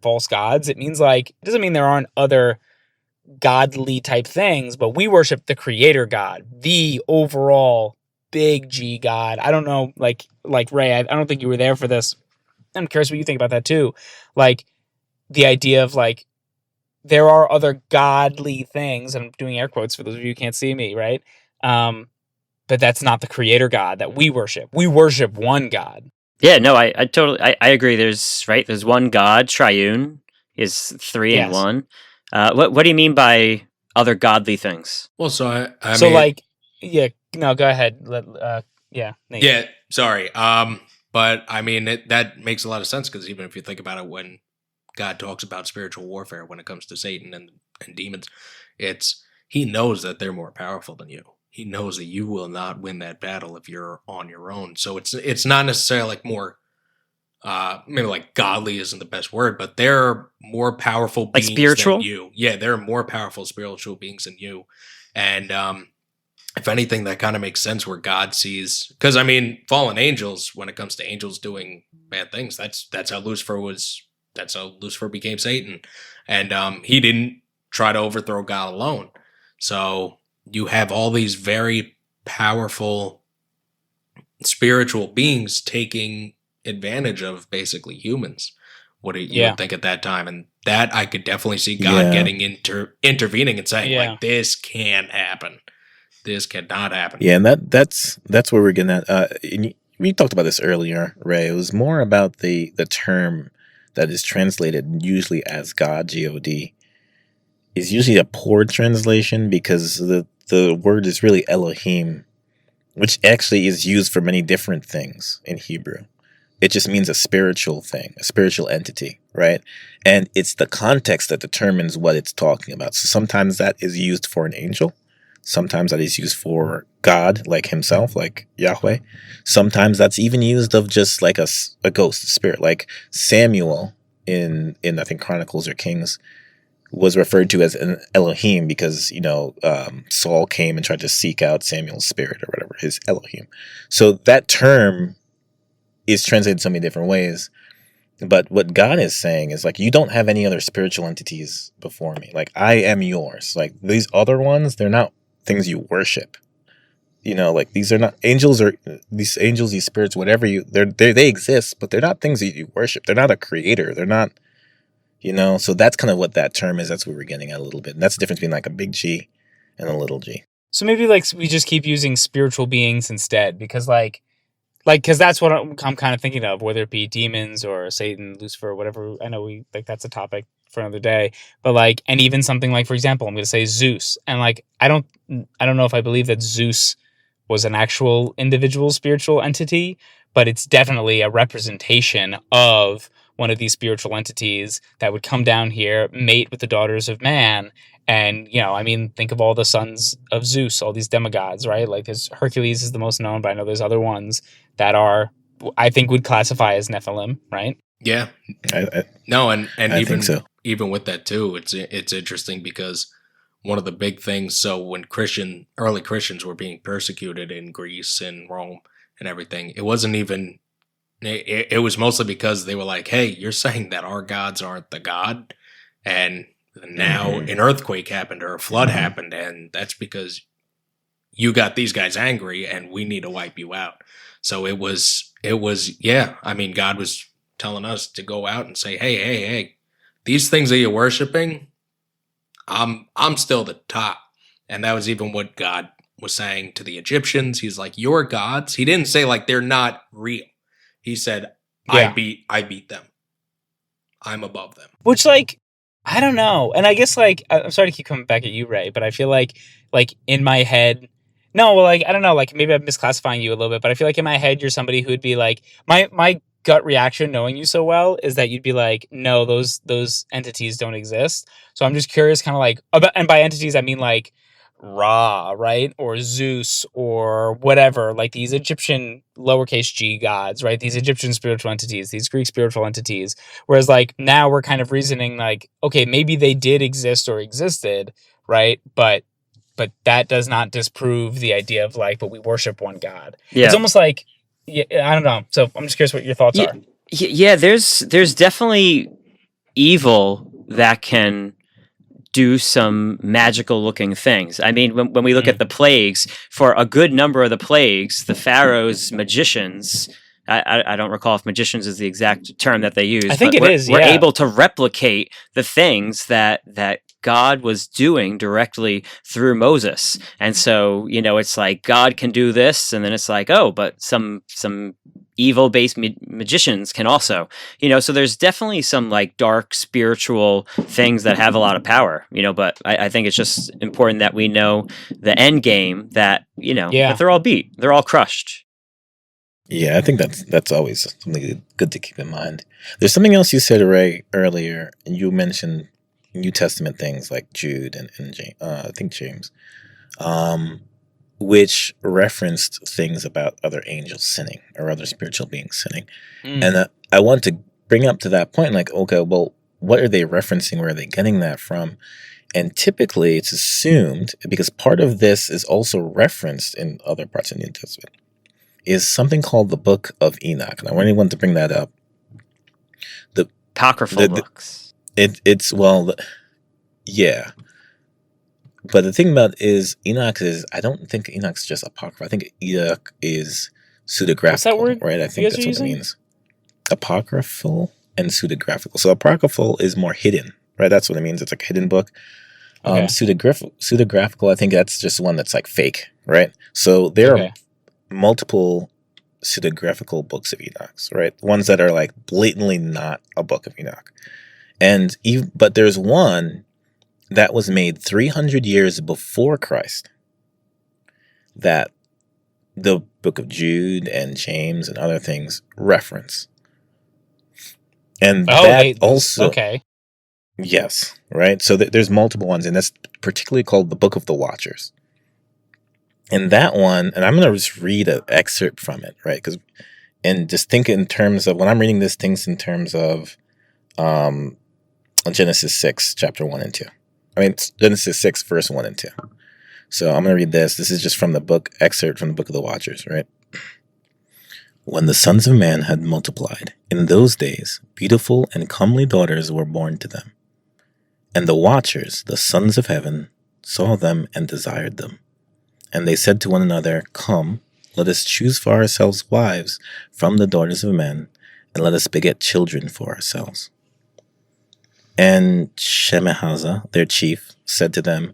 false gods, it means like, it doesn't mean there aren't other godly type things, but we worship the creator God, the overall big G God. I don't know, like Ray, I don't think you were there for this. I'm curious what you think about that too. Like the idea of like, there are other godly things, and I'm doing air quotes for those of you who can't see me, right? But that's not the creator God that we worship. We worship one God. Yeah, no, I totally, I agree. There's one God, triune, is three in one. What do you mean by other godly things? Well, so I mean, like, yeah, no, go ahead. Nate. Yeah, sorry. But I mean, that makes a lot of sense, because even if you think about it, when God talks about spiritual warfare, when it comes to Satan and demons, he knows that they're more powerful than you. He knows that you will not win that battle if you're on your own. So it's not necessarily like more, maybe like godly isn't the best word, but they're more powerful beings, like spiritual than you. Yeah, they're more powerful spiritual beings than you. And if anything, that kind of makes sense where God sees, because I mean, fallen angels, when it comes to angels doing bad things, that's how Lucifer became Satan. And he didn't try to overthrow God alone. So you have all these very powerful spiritual beings taking advantage of basically humans. What do you would think at that time? And that I could definitely see God getting intervening and saying, like, this can't happen. This cannot happen. Yeah, and that's where we're getting at. We talked about this earlier, Ray. It was more about the term that is translated usually as God, G-O-D, is usually a poor translation, because the word is really Elohim, which actually is used for many different things in Hebrew. It just means a spiritual thing, a spiritual entity, right? And it's the context that determines what it's talking about. So sometimes that is used for an angel. Sometimes that is used for God, like himself, like Yahweh. Sometimes that's even used of just like a ghost, a spirit, like Samuel in I think Chronicles or Kings was referred to as an Elohim because, Saul came and tried to seek out Samuel's spirit or whatever, his Elohim. So that term is translated so many different ways. But what God is saying is like, you don't have any other spiritual entities before me. Like, I am yours. Like, these other ones, they're not things you worship. Like, these are not angels, or these angels, these spirits, whatever they exist, but they're not things that you worship. They're not a creator. They're not, so that's kind of what that term is. That's what we're getting at a little bit. And that's the difference between like a big G and a little g. So maybe like we just keep using spiritual beings instead, because because that's what I'm kind of thinking of, whether it be demons or Satan, Lucifer, whatever. I know that's a topic for another day. But like, and even something like, for example, I'm going to say Zeus, and like, I don't know if I believe that Zeus was an actual individual spiritual entity, but it's definitely a representation of one of these spiritual entities that would come down here, mate with the daughters of man. And, you know, I mean, think of all the sons of Zeus, all these demigods, right? Like, there's Hercules is the most known, but I know there's other ones that are, I think, would classify as Nephilim, right? Yeah. No, and I even think so. Even with that too, it's interesting because one of the big things. So when early Christians were being persecuted in Greece and Rome and everything, it wasn't even. It was mostly because they were like, "Hey, you're saying that our gods aren't the God," and now an earthquake happened or a flood happened, and that's because you got these guys angry, and we need to wipe you out. So it was. Yeah. I mean, God was telling us to go out and say, hey, these things that you're worshiping, I'm still the top. And that was even what God was saying to the Egyptians. He's like, your gods. He didn't say like they're not real. He said, I beat them. I'm above them. Which, like, I don't know. And I guess, like, I'm sorry to keep coming back at you, Ray, but I feel like in my head, no, well, like, I don't know, like, maybe I'm misclassifying you a little bit, but I feel like in my head, you're somebody who would be like, my gut reaction, knowing you so well, is that you'd be like, no, those entities don't exist. So I'm just curious, kind of like, and by entities, I mean like Ra, right? Or Zeus or whatever, like these Egyptian lowercase g gods, right? These Egyptian spiritual entities, these Greek spiritual entities. Whereas like now we're kind of reasoning like, okay, maybe they did exist or existed, right? But that does not disprove the idea of like, but we worship one God. Yeah. It's almost like, yeah, I don't know. So I'm just curious what your thoughts are. Yeah, there's definitely evil that can do some magical looking things. I mean, when we look at the plagues, for a good number of the plagues, the Pharaoh's magicians, I don't recall if magicians is the exact term that they use. I think it is. We're able to replicate the things that God was doing directly through Moses. And so, you know, it's like God can do this, and then it's like, oh, but some evil-based magicians can also, you know, so there's definitely some like dark spiritual things that have a lot of power, you know, but I think it's just important that we know the end game, that, you know, that they're all beat, they're all crushed. Yeah, I think that's always something good to keep in mind. There's something else you said, Ray, earlier, and you mentioned New Testament things like Jude and James, I think James, which referenced things about other angels sinning or other spiritual beings sinning. And I want to bring up to that point, like, okay, well, what are they referencing? Where are they getting that from? And typically it's assumed, because part of this is also referenced in other parts of the New Testament, is something called the Book of Enoch. And I really want to bring that up. The apocryphal books. Yeah. But the thing about is Enoch is, I don't think Enoch's just apocryphal. I think Enoch is pseudographical. What's that word? Right? I think that's what it means. Apocryphal and pseudographical. So apocryphal is more hidden, right? That's what it means. It's like a hidden book. Okay. Pseudographical, I think that's just one that's like fake, right? So there are multiple pseudographical books of Enoch, right? Ones that are like blatantly not a book of Enoch. But there's one that was made 300 years before Christ that the book of Jude and James and other things reference. And yes, right? So there's multiple ones, and that's particularly called the Book of the Watchers. And that one, and I'm going to just read an excerpt from it, right? And just think in terms of, when I'm reading this, things in terms of Genesis 6, chapter 1 and 2. Genesis 6, verse 1 and 2. So I'm going to read this. This is just from the excerpt from the Book of the Watchers, right? When the sons of man had multiplied, in those days, beautiful and comely daughters were born to them. And the watchers, the sons of heaven, saw them and desired them. And they said to one another, come, let us choose for ourselves wives from the daughters of men, and let us beget children for ourselves. And Shemhaza, their chief, said to them,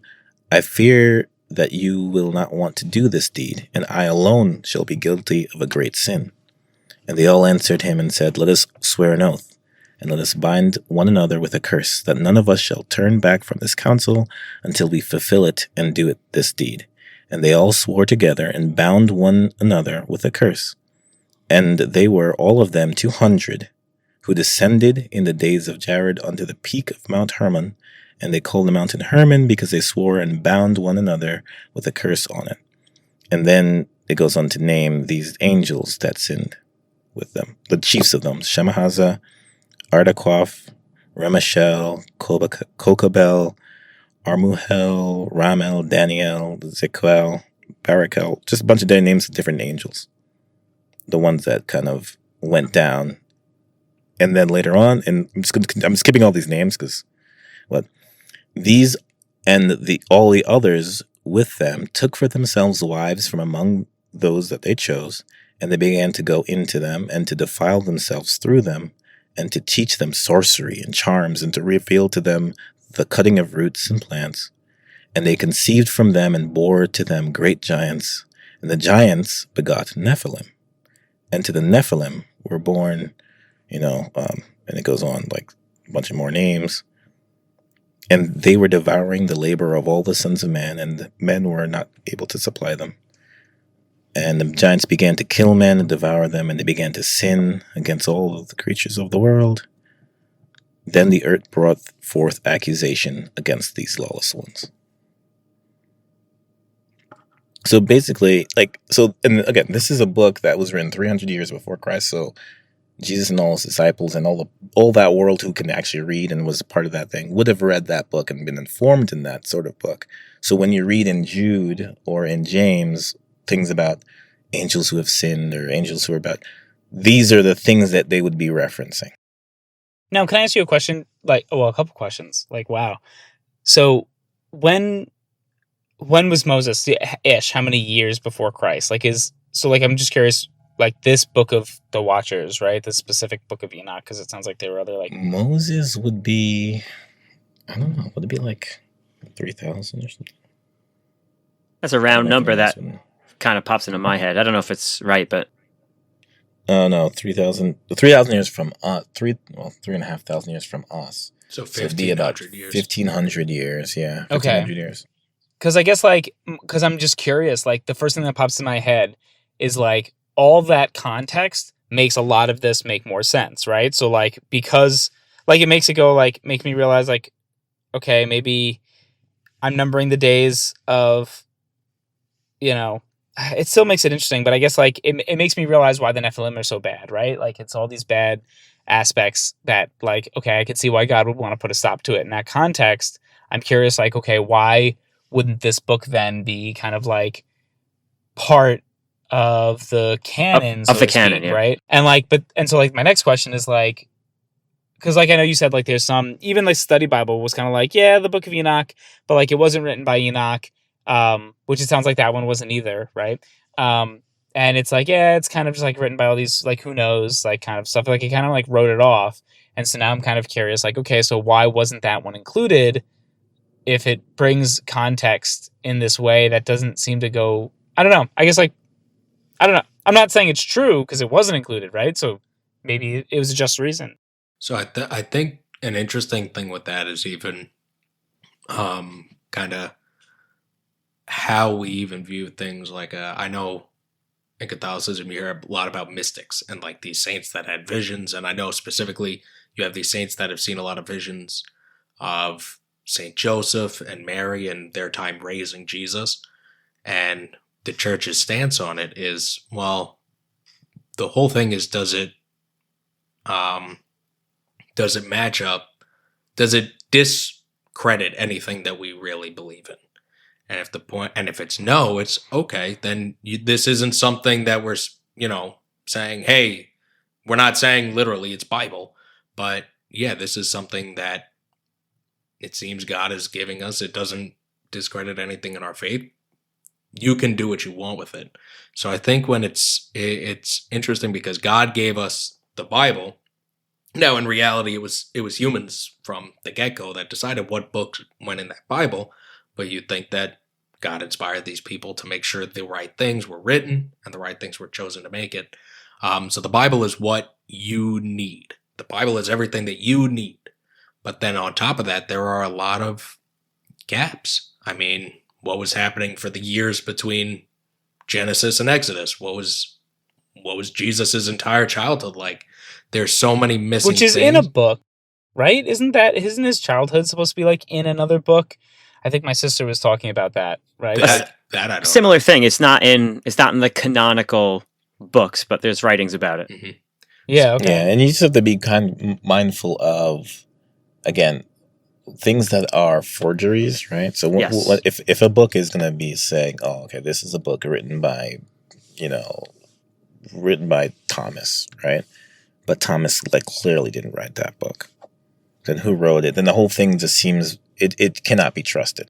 I fear that you will not want to do this deed, and I alone shall be guilty of a great sin. And they all answered him and said, let us swear an oath. and let us bind one another with a curse, that none of us shall turn back from this counsel until we fulfill it and do it this deed. And they all swore together and bound one another with a curse. And they were all of them 200, who descended in the days of Jared unto the peak of Mount Hermon, and they called the mountain Hermon because they swore and bound one another with a curse on it. And then it goes on to name these angels that sinned with them, the chiefs of them: Shemahaza, Ardaquaf, Remashel, Kokabel, Armuhel, Ramel, Daniel, Zequel, Barakel, just a bunch of their names of different angels. The ones that kind of went down. And then later on, and I'm skipping all these names because these and all the others with them took for themselves wives from among those that they chose, and they began to go into them and to defile themselves through them, and to teach them sorcery and charms, and to reveal to them the cutting of roots and plants. And they conceived from them and bore to them great giants, and the giants begot Nephilim. And to the Nephilim were born, and it goes on like a bunch of more names. And they were devouring the labor of all the sons of man, and the men were not able to supply them. And the giants began to kill men and devour them, and they began to sin against all of the creatures of the world. Then the earth brought forth accusation against these lawless ones. So basically, and again, this is a book that was written 300 years before Christ, so Jesus and all his disciples and all that world who can actually read and was part of that thing would have read that book and been informed in that sort of book. So when you read in Jude or in James things about angels who have sinned or angels who are about, these are the things that they would be referencing. Now, can I ask you a question? A couple questions. Wow. So when was Moses ish? How many years before Christ? I'm just curious. This book of the Watchers, right? The specific book of Enoch, because it sounds like there were other Moses would be, I don't know, would it be 3,000 or something? That's a round number that kind of pops into my head. I don't know if it's right, but oh no, 3,000. 3,000 years from us. 3,500 years from us. So it'd be about 1,500 years. Yeah. 1,500 years. Because I guess because I'm just curious. The first thing that pops in my head is all that context makes a lot of this make more sense, right? So because it makes it go make me realize okay, maybe I'm numbering the days of, it still makes it interesting, but I guess it makes me realize why the Nephilim are so bad, right? It's all these bad aspects that okay, I could see why God would want to put a stop to it. In that context, I'm curious okay, why wouldn't this book then be kind of part of the canon, of the canon, yeah. Right? And so my next question is because I know you said there's some, even study Bible was kind of the book of Enoch, but it wasn't written by Enoch, which it sounds like that one wasn't either, right? And it's it's kind of just written by all these who knows kind of stuff, he kind of wrote it off. And so now I'm kind of curious okay, so why wasn't that one included if it brings context in this way that doesn't seem to go, I don't know, I guess I don't know. I'm not saying it's true because it wasn't included, right? So maybe it was a just reason. So I think an interesting thing with that is even kind of how we even view things. I know in Catholicism you hear a lot about mystics and these saints that had visions, and I know specifically you have these saints that have seen a lot of visions of Saint Joseph and Mary and their time raising Jesus, and the church's stance on it is, well, the whole thing is, does it match up? Does it discredit anything that we really believe in? And if it's no, it's okay. Then this isn't something that we're, saying, hey, we're not saying literally it's Bible, but yeah, this is something that it seems God is giving us. It doesn't discredit anything in our faith. You can do what you want with it. So I think when it's interesting because God gave us the Bible. Now, in reality, it was humans from the get-go that decided what books went in that Bible. But you'd think that God inspired these people to make sure the right things were written and the right things were chosen to make it. So the Bible is what you need. the Bible is everything that you need. But then on top of that, there are a lot of gaps. I mean, what was happening for the years between Genesis and Exodus? What was Jesus's entire childhood like? There's so many missing Which is things. in a book, right? Isn't his childhood supposed to be like in another book? I think my sister was talking about that, right? That I don't Similar thing. It's not in the canonical books, but there's writings about it. know. Yeah, okay. Yeah, and you just have to be mindful of, again, things that are forgeries, right? So Yes. if a book is going to be saying, oh, okay, this is a book written by Thomas, right? But Thomas clearly didn't write that book. Then who wrote it? Then the whole thing just seems it cannot be trusted.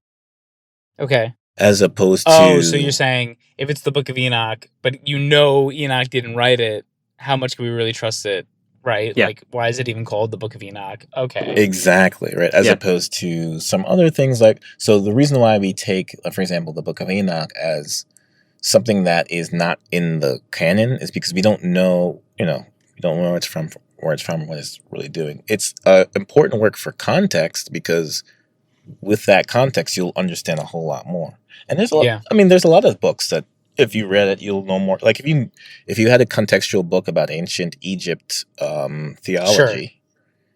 Okay. As opposed to Oh, so you're saying if it's the Book of Enoch, but Enoch didn't write it, how much can we really trust it? Right? Yeah. Like, why is it even called the Book of Enoch? Okay. Exactly, right? As opposed to some other things so the reason why we take, for example, the Book of Enoch as something that is not in the canon is because we don't know, we don't know where it's from, what it's really doing. It's important work for context because with that context, you'll understand a whole lot more. And there's a lot, there's a lot of books that if you read it, you'll know more. Like if you had a contextual book about ancient Egypt theology,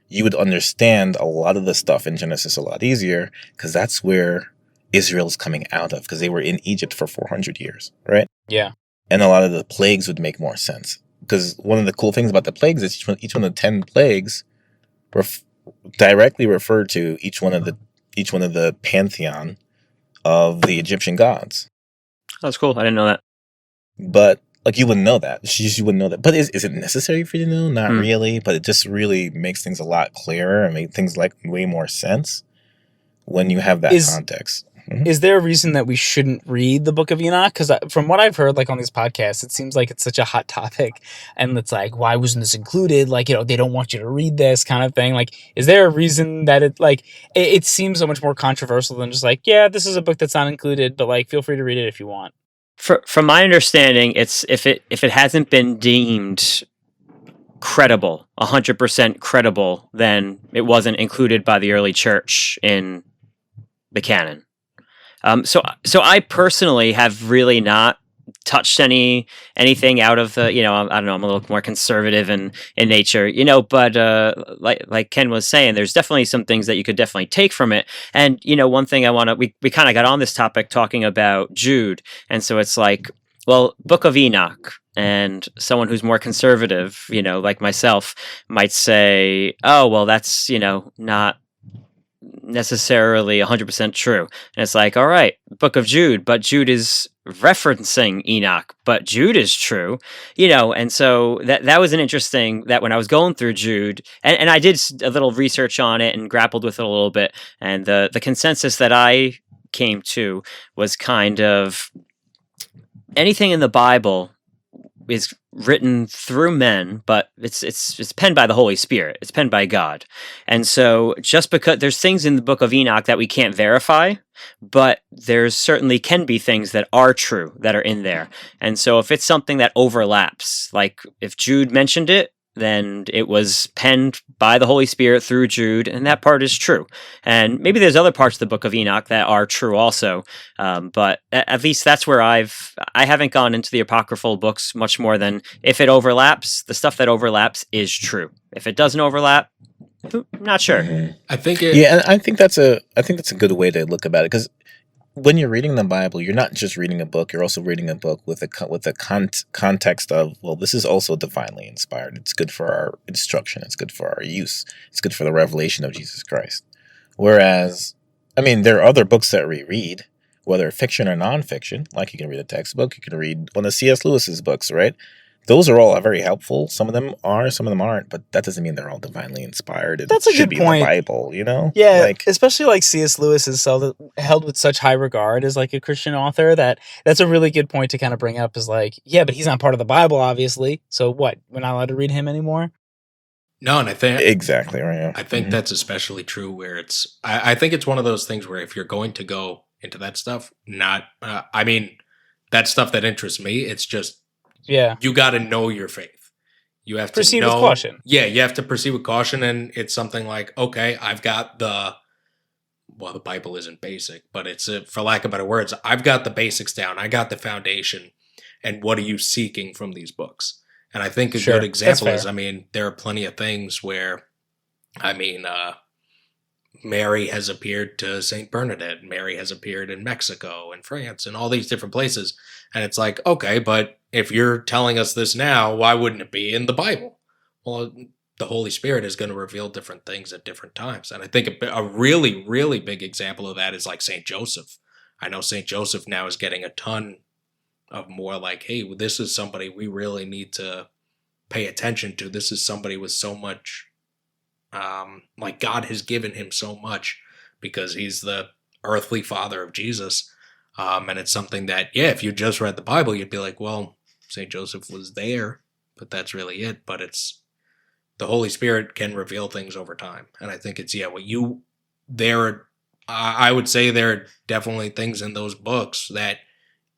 you would understand a lot of the stuff in Genesis a lot easier because that's where Israel's coming out of, because they were in Egypt for 400 years, right? Yeah. And a lot of the plagues would make more sense. Because one of the cool things about the plagues is each one of the 10 plagues directly refer to each one of the pantheon of the Egyptian gods. That's cool. I didn't know that. But you wouldn't know that. You wouldn't know that. But is it necessary for you to know? Not really. But it just really makes things a lot clearer and make things way more sense when you have that context. Mm-hmm. Is there a reason that we shouldn't read the Book of Enoch? Because from what I've heard, on these podcasts, it seems like it's such a hot topic, and it's like, why wasn't this included? They don't want you to read this kind of thing. Is there a reason that it seems so much more controversial than just this is a book that's not included, but feel free to read it if you want. From my understanding, it's if it hasn't been deemed credible, 100% credible, then it wasn't included by the early church in the canon. So I personally have really not touched anything out of the, I don't know, I'm a little more conservative in nature, but like Ken was saying, there's definitely some things that you could definitely take from it. And, one thing we kind of got on this topic talking about Jude. And so it's Book of Enoch, and someone who's more conservative, like myself might say, oh, well, that's, not necessarily 100% true. And it's all right, Book of Jude, but Jude is referencing Enoch, but Jude is true, and so that was an interesting, that when I was going through Jude, and I did a little research on it and grappled with it a little bit, and the consensus that I came to was kind of anything in the Bible is written through men, but it's penned by the Holy Spirit. It's penned by God. And so just because there's things in the Book of Enoch that we can't verify, but there's certainly can be things that are true that are in there. And so if it's something that overlaps, like if Jude mentioned it, then it was penned by the Holy Spirit through Jude, and that part is true. And maybe there's other parts of the Book of Enoch that are true also, but at least that's where I haven't gone into the apocryphal books much more than if it overlaps, the stuff that overlaps is true. If it doesn't overlap, I'm not sure. Mm-hmm. I think I think that's a good way to look about it, because when you're reading the Bible, you're not just reading a book. You're also reading a book with a context of, well, this is also divinely inspired. It's good for our instruction. It's good for our use. It's good for the revelation of Jesus Christ. Whereas, there are other books that we read, whether fiction or nonfiction. Like you can read a textbook. You can read one of C.S. Lewis's books, right? Those are all very helpful. Some of them are, some of them aren't, but that doesn't mean they're all divinely inspired. That's a good point. In the Bible, Yeah, especially C.S. Lewis is held with such high regard as a Christian author that's a really good point to kind of bring up. Is but he's not part of the Bible, obviously. So what? We're not allowed to read him anymore? No, and I think exactly right. Yeah. I think that's especially true where it's. I think it's one of those things where if you're going to go into that stuff, that stuff that interests me, it's just. Yeah. You got to know your faith. You have to Proceed know, with caution. Yeah, you have to proceed with caution, and it's something like, okay, I've got the Bible isn't basic, but it's for lack of better words, I've got the basics down. I got the foundation, and what are you seeking from these books? And I think a Sure, good that's example is, fair. I mean, there are plenty of things where, I mean, Mary has appeared to Saint Bernadette. Mary has appeared in Mexico and France and all these different places. And it's like, okay, but if you're telling us this now, why wouldn't it be in the Bible? Well, the Holy Spirit is going to reveal different things at different times. And I think a really, really big example of that is like Saint Joseph. I know Saint Joseph now is getting a ton of more like, hey, this is somebody we really need to pay attention to. This is somebody with so much, like God has given him so much because he's the earthly father of Jesus. And it's something that, yeah, if you just read the Bible, you'd be like, well, St. Joseph was there, but that's really it. But it's the Holy Spirit can reveal things over time. And I think it's, I would say there are definitely things in those books that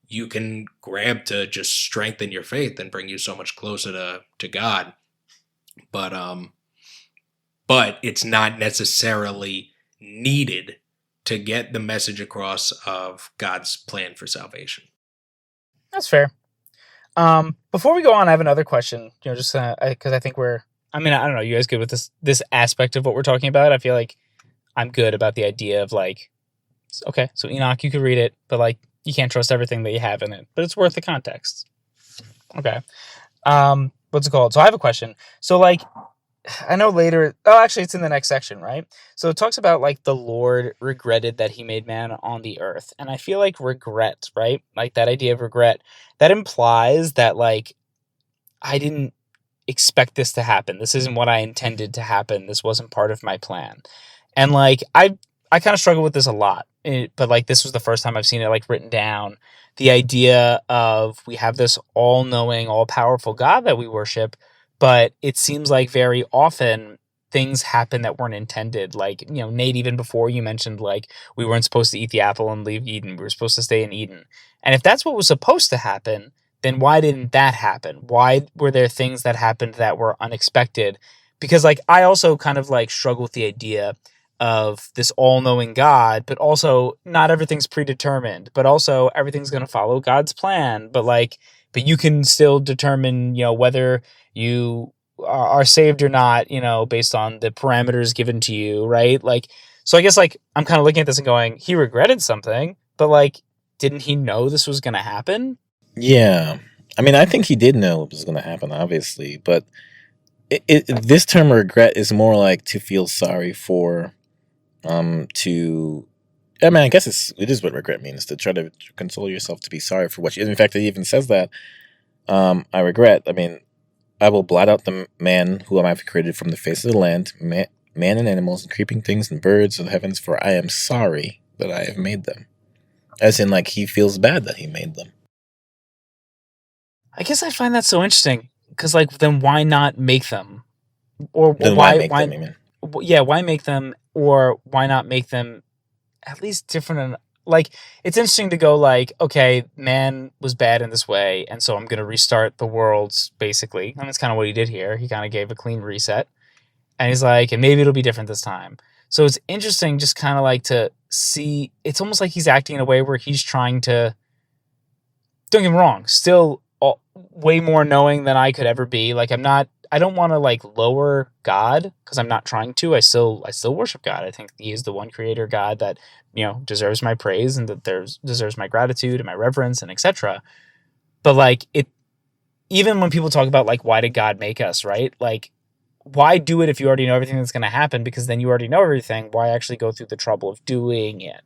you can grab to just strengthen your faith and bring you so much closer to God. But it's not necessarily needed to get the message across of God's plan for salvation. That's fair. Before we go on, I have another question. Just because I think I don't know. You guys good with this aspect of what we're talking about? I feel like I'm good about the idea of like, okay, so Enoch, you could read it, but like you can't trust everything that you have in it, but it's worth the context. Okay. What's it called? So I have a question. So like, I know later, actually it's in the next section, right? So it talks about like the Lord regretted that he made man on the earth. And I feel like regret, right? Like that idea of regret, that implies that like, I didn't expect this to happen. This isn't what I intended to happen. This wasn't part of my plan. And like, I kind of struggle with this a lot, but like this was the first time I've seen it like written down. The idea of we have this all-knowing, all-powerful God that we worship, but it seems like very often things happen that weren't intended. Like, Nate, even before you mentioned like we weren't supposed to eat the apple and leave Eden. We were supposed to stay in Eden. And if that's what was supposed to happen, then why didn't that happen? Why were there things that happened that were unexpected? Because like I also kind of like struggle with the idea of this all-knowing God, but also not everything's predetermined, but also everything's going to follow God's plan. But you can still determine, whether you are saved or not, based on the parameters given to you, right? Like, so I guess like I'm kind of looking at this and going, he regretted something, but like, didn't he know this was going to happen? Yeah. I mean, I think he did know it was going to happen, obviously, but this term regret is more like to feel sorry for, I guess it is what regret means, to try to console yourself, to be sorry for what you, in fact, it even says that, I regret, I will blot out the man whom I have created from the face of the land, man and animals and creeping things and birds of the heavens, for I am sorry that I have made them. As in, like, he feels bad that he made them. I guess I find that so interesting, because like, then why not make them? Or Then why make them, you mean? Yeah, why make them, or why not make them at least different? And like, it's interesting to go like, okay, man was bad in this way, and so I'm going to restart the worlds, basically. And that's kind of what he did here. He kind of gave a clean reset. And he's like, and maybe it'll be different this time. So it's interesting just kind of like to see, it's almost like he's acting in a way where he's trying to, don't get me wrong, still way more knowing than I could ever be. Like I don't want to like lower God, because I'm not trying to. I still worship God. I think he is the one creator God that, deserves my praise, and that deserves my gratitude and my reverence and etc. But like even when people talk about like, why did God make us, right? Like, why do it if you already know everything that's going to happen? Because then you already know everything. Why actually go through the trouble of doing it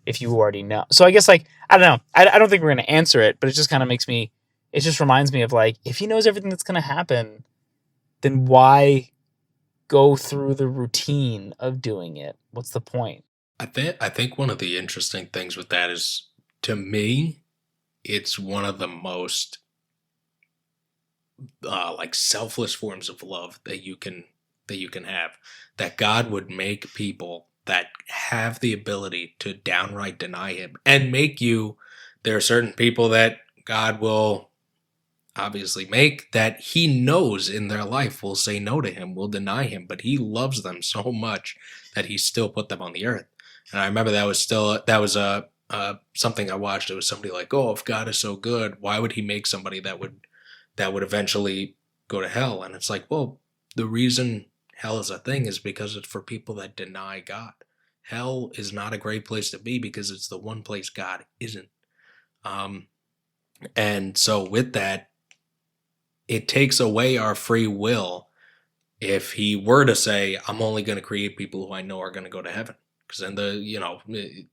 if you already know? So I guess like, I don't know. I don't think we're going to answer it, but it just kind of it just reminds me of like, if he knows everything that's going to happen, then why go through the routine of doing it? What's the point? I think one of the interesting things with that is, to me, it's one of the most like selfless forms of love that you can have. That God would make people that have the ability to downright deny him and make you. There are certain people that God will obviously make, that he knows in their life will say no to him, will deny him, but he loves them so much that he still put them on the earth. And I remember that was something I watched. It was somebody like, oh, if God is so good, why would he make somebody that would eventually go to hell? And it's like, well, the reason hell is a thing is because it's for people that deny God. Hell is not a great place to be because it's the one place God isn't. And so with that, it takes away our free will if he were to say, I'm only going to create people who I know are going to go to heaven. Because then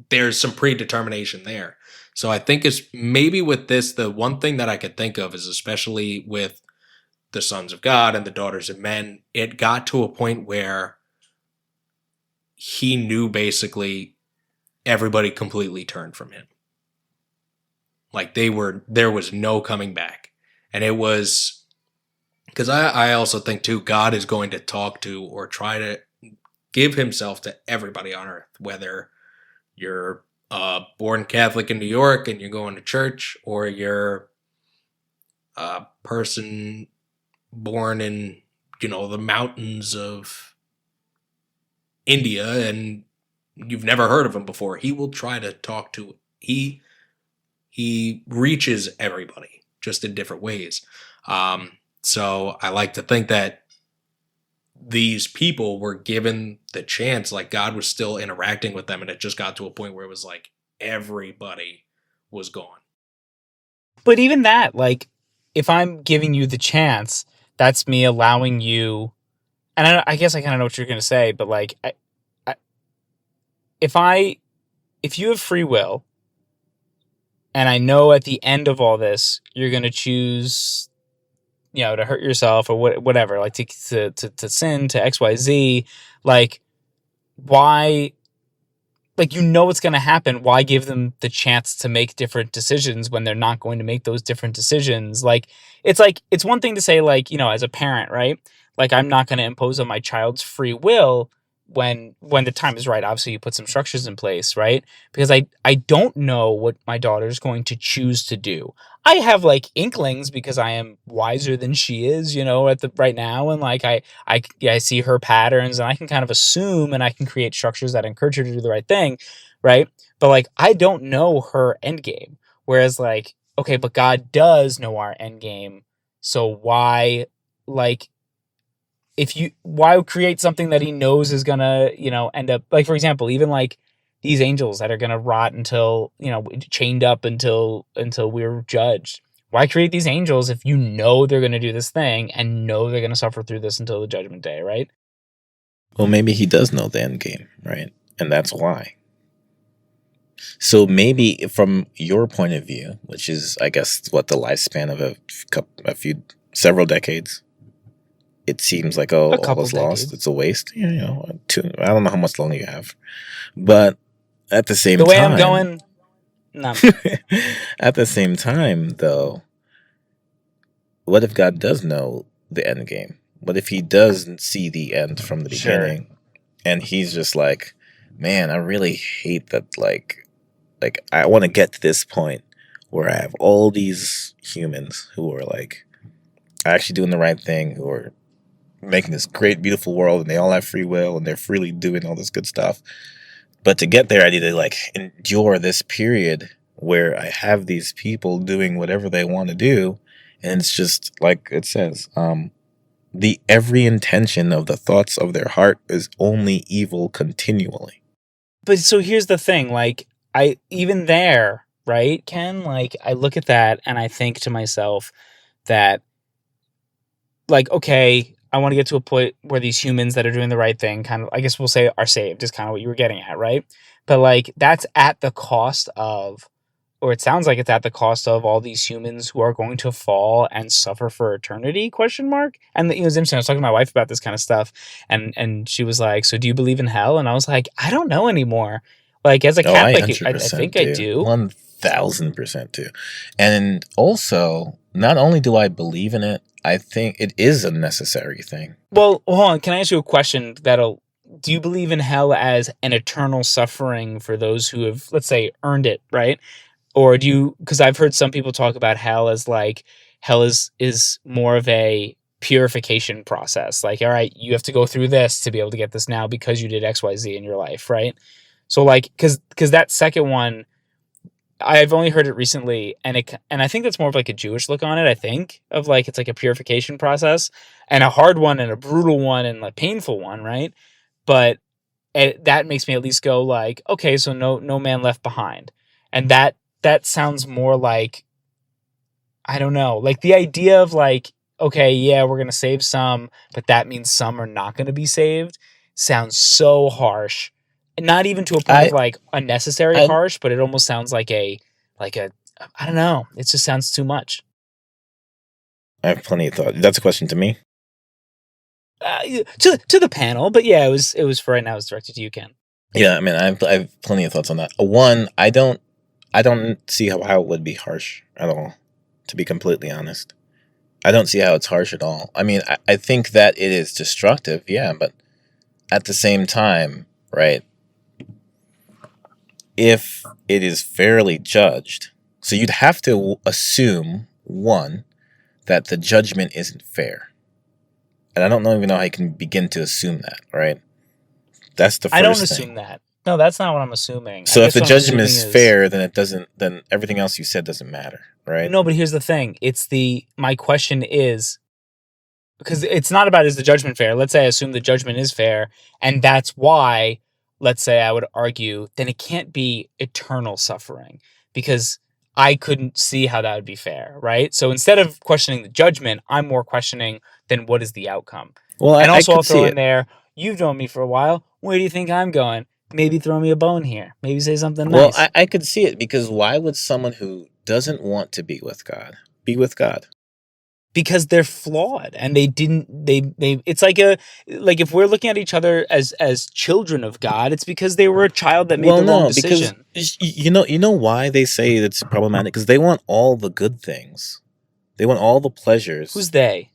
there's some predetermination there. So I think it's maybe with this, the one thing that I could think of is, especially with the sons of God and the daughters of men, it got to a point where he knew basically everybody completely turned from him. Like there was no coming back. And it was, because I also think too, God is going to talk to or try to give himself to everybody on earth, whether you're born Catholic in New York and you're going to church, or you're a person born in, the mountains of India and you've never heard of him before. He will try to talk to, he reaches everybody just in different ways. So I like to think that these people were given the chance, like God was still interacting with them, and it just got to a point where it was like everybody was gone. But even that, like, if I'm giving you the chance, that's me allowing you, and I guess I kind of know what you're going to say, but like, if you have free will, and I know at the end of all this, you're going to choose, to hurt yourself or whatever, like to sin, to XYZ, like, why, like, it's going to happen. Why give them the chance to make different decisions when they're not going to make those different decisions? Like, it's one thing to say, like, as a parent, right? Like, I'm not going to impose on my child's free will when the time is right. Obviously, you put some structures in place, right? Because I don't know what my daughter's going to choose to do. I have like inklings because I am wiser than she is, at the right now, and like I see her patterns and I can kind of assume and I can create structures that encourage her to do the right thing, right? But like I don't know her end game. Whereas like, okay, but God does know our end game. So why like why create something that he knows is gonna, end up, like, for example, even like these angels that are gonna rot until, chained up until we're judged. Why create these angels if they're gonna do this thing and they're gonna suffer through this until the judgment day, right? Well, maybe he does know the end game, right? And that's why. So maybe from your point of view, which is, I guess, what the lifespan of several decades, it seems like, all is lost. It's a waste. I don't know how much longer you have. But at the same time... The way I'm going... No. At the same time, though, what if God does know the end game? What if he doesn't see the end from the beginning? Sure. And he's just like, man, I really hate that, like I want to get to this point where I have all these humans who are, like, actually doing the right thing, who are making this great, beautiful world, and they all have free will, and they're freely doing all this good stuff. But to get there, I need to, like, endure this period where I have these people doing whatever they want to do, and it's just, like it says, the every intention of the thoughts of their heart is only evil continually. But so here's the thing, like, even there, right, Ken, like, I look at that, and I think to myself that, like, okay, I want to get to a point where these humans that are doing the right thing kind of, I guess we'll say, are saved, is kind of what you were getting at, right? But like that's at the cost of, or it sounds like it's at the cost of all these humans who are going to fall and suffer for eternity, ? And it was interesting. I was talking to my wife about this kind of stuff, and she was like, so do you believe in hell? And I was like, I don't know anymore. Like as a Catholic, I think I do. 1000% do. And also, not only do I believe in it, I think it is a necessary thing. Well, hold on. Can I ask you a question do you believe in hell as an eternal suffering for those who have, let's say, earned it, right? Or do you, because I've heard some people talk about hell as like, hell is more of a purification process. Like, all right, you have to go through this to be able to get this now because you did XYZ in your life, right? So like, because that second one, I've only heard it recently, and I think that's more of like a Jewish look on it. I think of like it's like a purification process, and a hard one, and a brutal one, and a painful one, right? But that makes me at least go like, okay, so no man left behind, and that sounds more like, I don't know, like the idea of like, okay, yeah, we're gonna save some, but that means some are not gonna be saved. Sounds so harsh, and not even to a point I of like unnecessary I harsh, but it almost sounds like a I don't know. It just sounds too much. I have plenty of thought. That's a question to me. To the panel, but yeah, it was for right now. It's directed to you, Ken. Yeah, I mean, I have plenty of thoughts on that. One, I don't see how it would be harsh at all. To be completely honest, I don't see how it's harsh at all. I mean, I think that it is destructive, yeah, but at the same time, right? If it is fairly judged, so you'd have to assume one that the judgment isn't fair, and I don't even know how you can begin to assume that, right? That's the first I don't thing. assume that. No, that's not what I'm assuming. So I if guess the what I'm judgment assuming is fair, then it doesn't. Then everything else you said doesn't matter, right? No, but here's the thing. My question is, because it's not about is the judgment fair. Let's say I assume the judgment is fair, and that's why, let's say I would argue, then it can't be eternal suffering, because I couldn't see how that would be fair, right? So instead of questioning the judgment, I'm more questioning then what is the outcome. Well, And I also I'll could see throw in it. there, you've known me for a while. Where do you think I'm going? Maybe throw me a bone here. Maybe say something Well, nice. I could see it, because why would someone who doesn't want to be with God be with God? Because they're flawed, and they it's like if we're looking at each other as children of God, it's because they were a child that made Well, the wrong no, because decision. you know why they say it's problematic, because they want all the good things, they want all the pleasures. Who's they?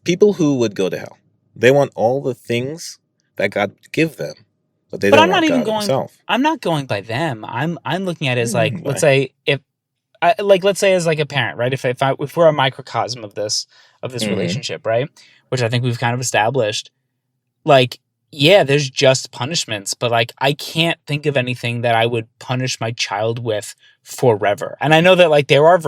People who would go to hell, they want all the things that God would give them, but they But don't I'm not want even God going Himself. I'm not going by them. I'm looking at it as like, let's Why? say let's say as like a parent, right? If we're a microcosm of this Hmm. relationship, right? Which I think we've kind of established, like, yeah, there's just punishments, but like I can't think of anything that I would punish my child with forever. And I know that like there are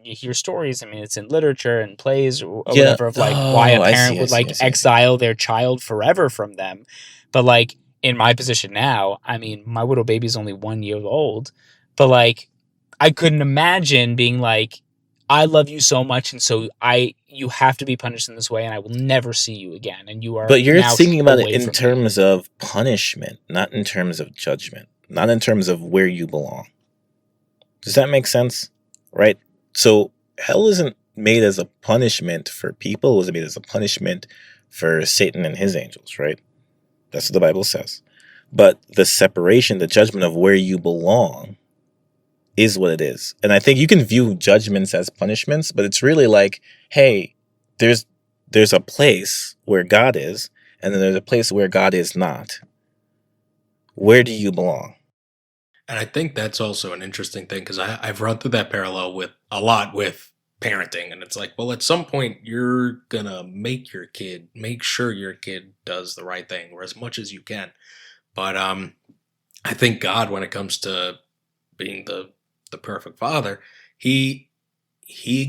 you hear stories, I mean it's in literature and plays or Yeah. whatever, of like why Oh, a I parent see. I would see. like I see. I see. exile their child forever from them. But like in my position now, I mean my little baby's only 1 year old, but like I couldn't imagine being like, I love you so much, and so you have to be punished in this way, and I will never see you again, and you are But you're now thinking about it away in from me. terms of punishment, not in terms of judgment, not in terms of where you belong. Does that make sense? Right? So hell isn't made as a punishment for people, it was made as a punishment for Satan and his angels, right? That's what the Bible says. But the separation, the judgment of where you belong is what it is. And I think you can view judgments as punishments, but it's really like, hey, there's a place where God is, and then there's a place where God is not. Where do you belong? And I think that's also an interesting thing because I've run through that parallel with a lot with parenting. And it's like, well, at some point, you're going to make sure your kid does the right thing or as much as you can. But I think God, when it comes to being the perfect father, he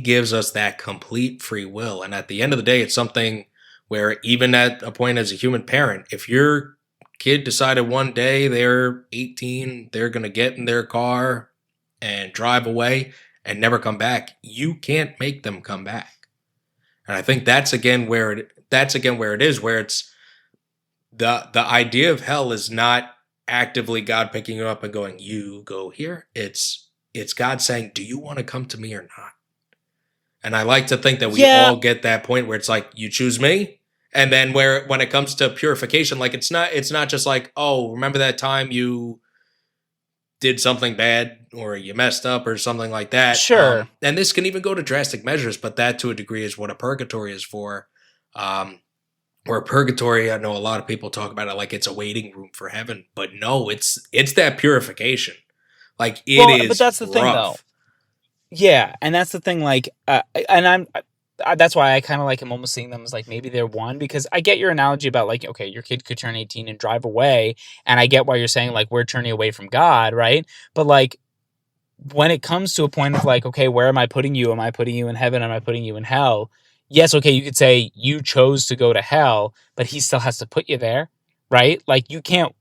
gives us that complete free will. And at the end of the day, it's something where even at a point as a human parent, if your kid decided one day they're 18, they're going to get in their car and drive away and never come back, you can't make them come back. And I think that's again where it is, where it's the idea of hell is not actively God picking you up and going, you go here. It's God saying, do you want to come to me or not? And I like to think that we Yeah, all get that point where it's like, you choose me. And then when it comes to purification, like it's not just like, oh, remember that time you did something bad or you messed up or something like that. sure. And this can even go to drastic measures, but that to a degree is what a purgatory is for. Where purgatory, I know a lot of people talk about it like it's a waiting room for heaven, but no, it's that purification. Like it is but that's the thing, though. rough. Yeah, and that's the thing. Like, that's why I kind of like am almost seeing them as like maybe they're one, because I get your analogy about like, okay, your kid could turn 18 and drive away, and I get why you're saying like we're turning away from God, right? But like when it comes to a point of like, okay, where am I putting you? Am I putting you in heaven? Am I putting you in hell? Yes, okay, you could say you chose to go to hell, but he still has to put you there, right? Like you can't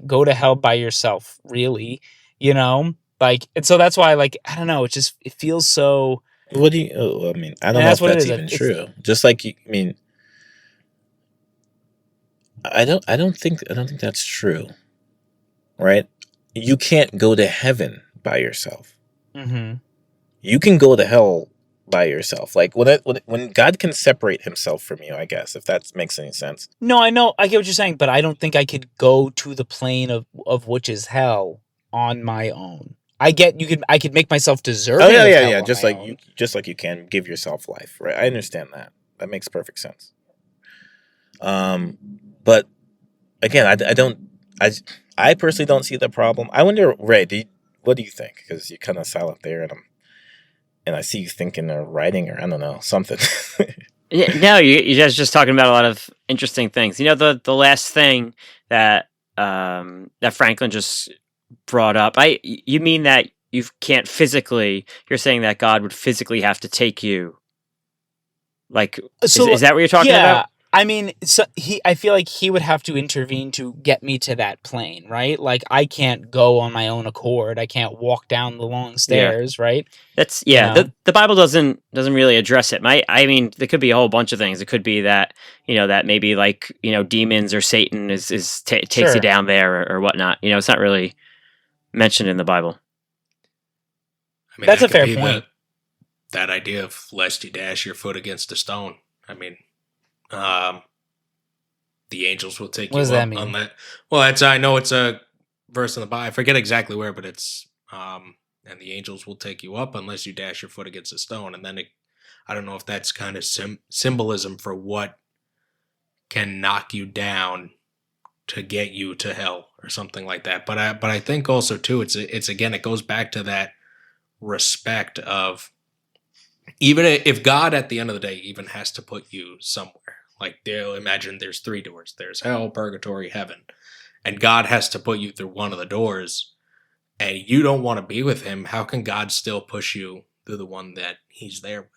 go to hell by yourself, really, you know? Like, and so that's why, like, I don't know, it feels so. What do you? Oh, I mean, I don't And know that's if what it that's is. even It's true. Just like I mean, I don't think that's true, right? You can't go to heaven by yourself. mm-hmm. You can go to hell by yourself. Like when God can separate himself from you, I guess, if that makes any sense. No, I know, I get what you're saying, but I don't think I could go to the plane of which is hell on my own. I could make myself deserving Oh yeah, of yeah, hell yeah. on Just my like own. you can give yourself life, right? I understand that. That makes perfect sense. But again, I don't, I personally don't see the problem. I wonder, Ray, what do you think? Because you're kind of silent there, and I see you thinking or writing or I don't know something. Yeah, no, you guys are just talking about a lot of interesting things. You know, the last thing that that Franklin just brought up. You mean that you can't physically? You're saying that God would physically have to take you. Like, So is that what you're talking yeah, about? I mean, so I feel like he would have to intervene to get me to that plane, right? Like I can't go on my own accord. I can't walk down the long Yeah. stairs, right? That's You yeah. know? The Bible doesn't really address it. I mean, there could be a whole bunch of things. It could be that that maybe like demons or Satan takes you Sure. down there or whatnot. It's not really mentioned in the Bible. I mean, That's that a could fair be point. that idea of lest you dash your foot against a stone. I mean, the angels will take What does you that up mean? on that. Well, I know it's a verse in the Bible. I forget exactly where, but it's and the angels will take you up unless you dash your foot against a stone. And then I don't know if that's kind of symbolism for what can knock you down to get you to hell or something like that. But I think also too, it's again, it goes back to that respect of, even if God at the end of the day even has to put you somewhere, like they'll imagine there's 3 doors, there's hell, purgatory, heaven, and God has to put you through one of the doors and you don't want to be with him, how can God still push you through the one that he's there with?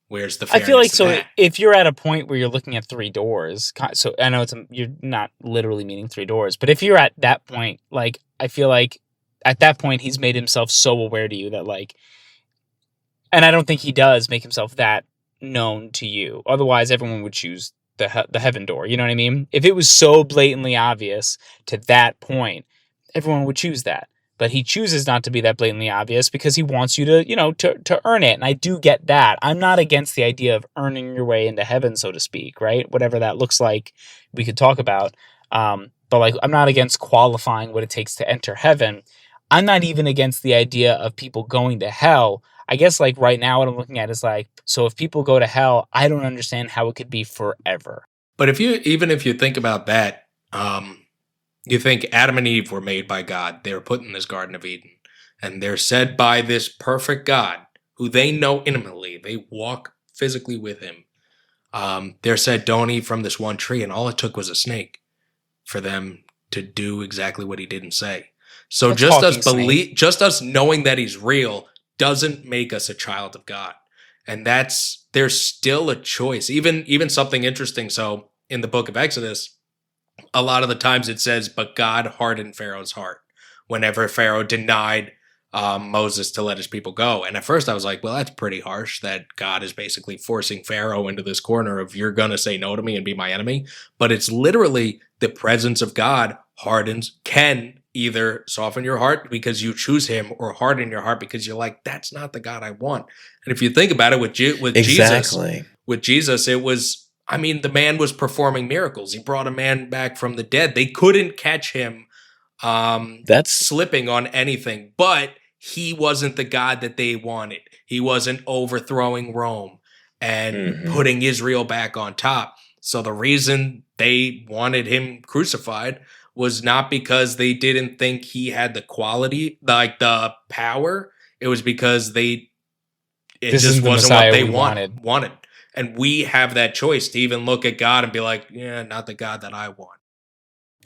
Where's the I fairness feel like in so that? if you're at a point where you're looking at 3 doors, so I know you're not literally meaning 3 doors, but if you're at that point, like I feel like at that point he's made himself so aware to you that like, and I don't think he does make himself that known to you. Otherwise, everyone would choose the heaven door. You know what I mean? If it was so blatantly obvious to that point, everyone would choose that. But he chooses not to be that blatantly obvious because he wants you to, to earn it. And I do get that. I'm not against the idea of earning your way into heaven, so to speak, right? Whatever that looks like, we could talk about. But like, I'm not against qualifying what it takes to enter heaven. I'm not even against the idea of people going to hell. I guess like right now what I'm looking at is like, so if people go to hell, I don't understand how it could be forever. But if you think about that, you think Adam and Eve were made by God. They were put in this Garden of Eden. And they're said by this perfect God, who they know intimately. They walk physically with him. They're said, don't eat from this one tree. And all it took was a snake for them to do exactly what he didn't say. So just us knowing that he's real doesn't make us a child of God. And there's still a choice. Even something interesting. So in the book of Exodus, a lot of the times it says, but God hardened Pharaoh's heart whenever Pharaoh denied Moses to let his people go. And at first I was like, well, that's pretty harsh that God is basically forcing Pharaoh into this corner of you're going to say no to me and be my enemy. But it's literally the presence of God can either soften your heart because you choose him or harden your heart because you're like, that's not the God I want. And if you think about it with Jesus, it was, I mean, the man was performing miracles. He brought a man back from the dead. They couldn't catch him slipping on anything, but he wasn't the God that they wanted. He wasn't overthrowing Rome and putting Israel back on top. So the reason they wanted him crucified was not because they didn't think he had the quality, like the power. It was because it This just isn't the wasn't what Messiah they we wanted. wanted. And we have that choice to even look at God and be like, yeah, not the God that I want.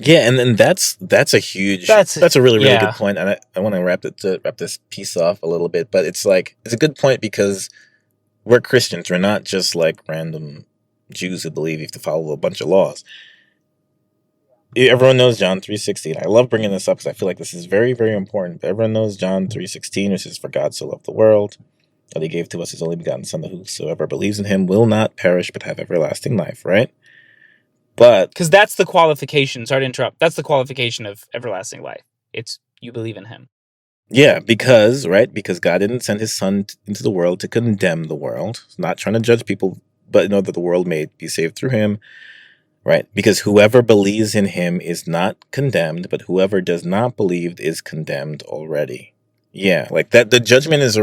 Yeah, and that's a huge That's that's a really good yeah. point, and I want to wrap this piece off a little bit, but it's a good point because we're Christians. We're not just like random Jews who believe you have to follow a bunch of laws. Everyone knows John 3:16. I love bringing this up because I feel like this is very, very important. But everyone knows John 3:16, which is, "For God so loved the world that he gave to us his only begotten Son, that whosoever believes in him will not perish but have everlasting life," right? But Because that's the qualification. Sorry to interrupt. That's the qualification of everlasting life. It's you believe in him. yeah, because God didn't send his Son into the world to condemn the world. He's not trying to judge people, but know that the world may be saved through him. Right, because whoever believes in him is not condemned, but whoever does not believe is condemned already. Yeah, like that. The judgment is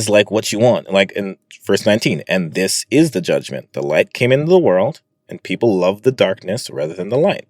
like what you want, like in verse 19. And this is the judgment: the light came into the world, and people loved the darkness rather than the light.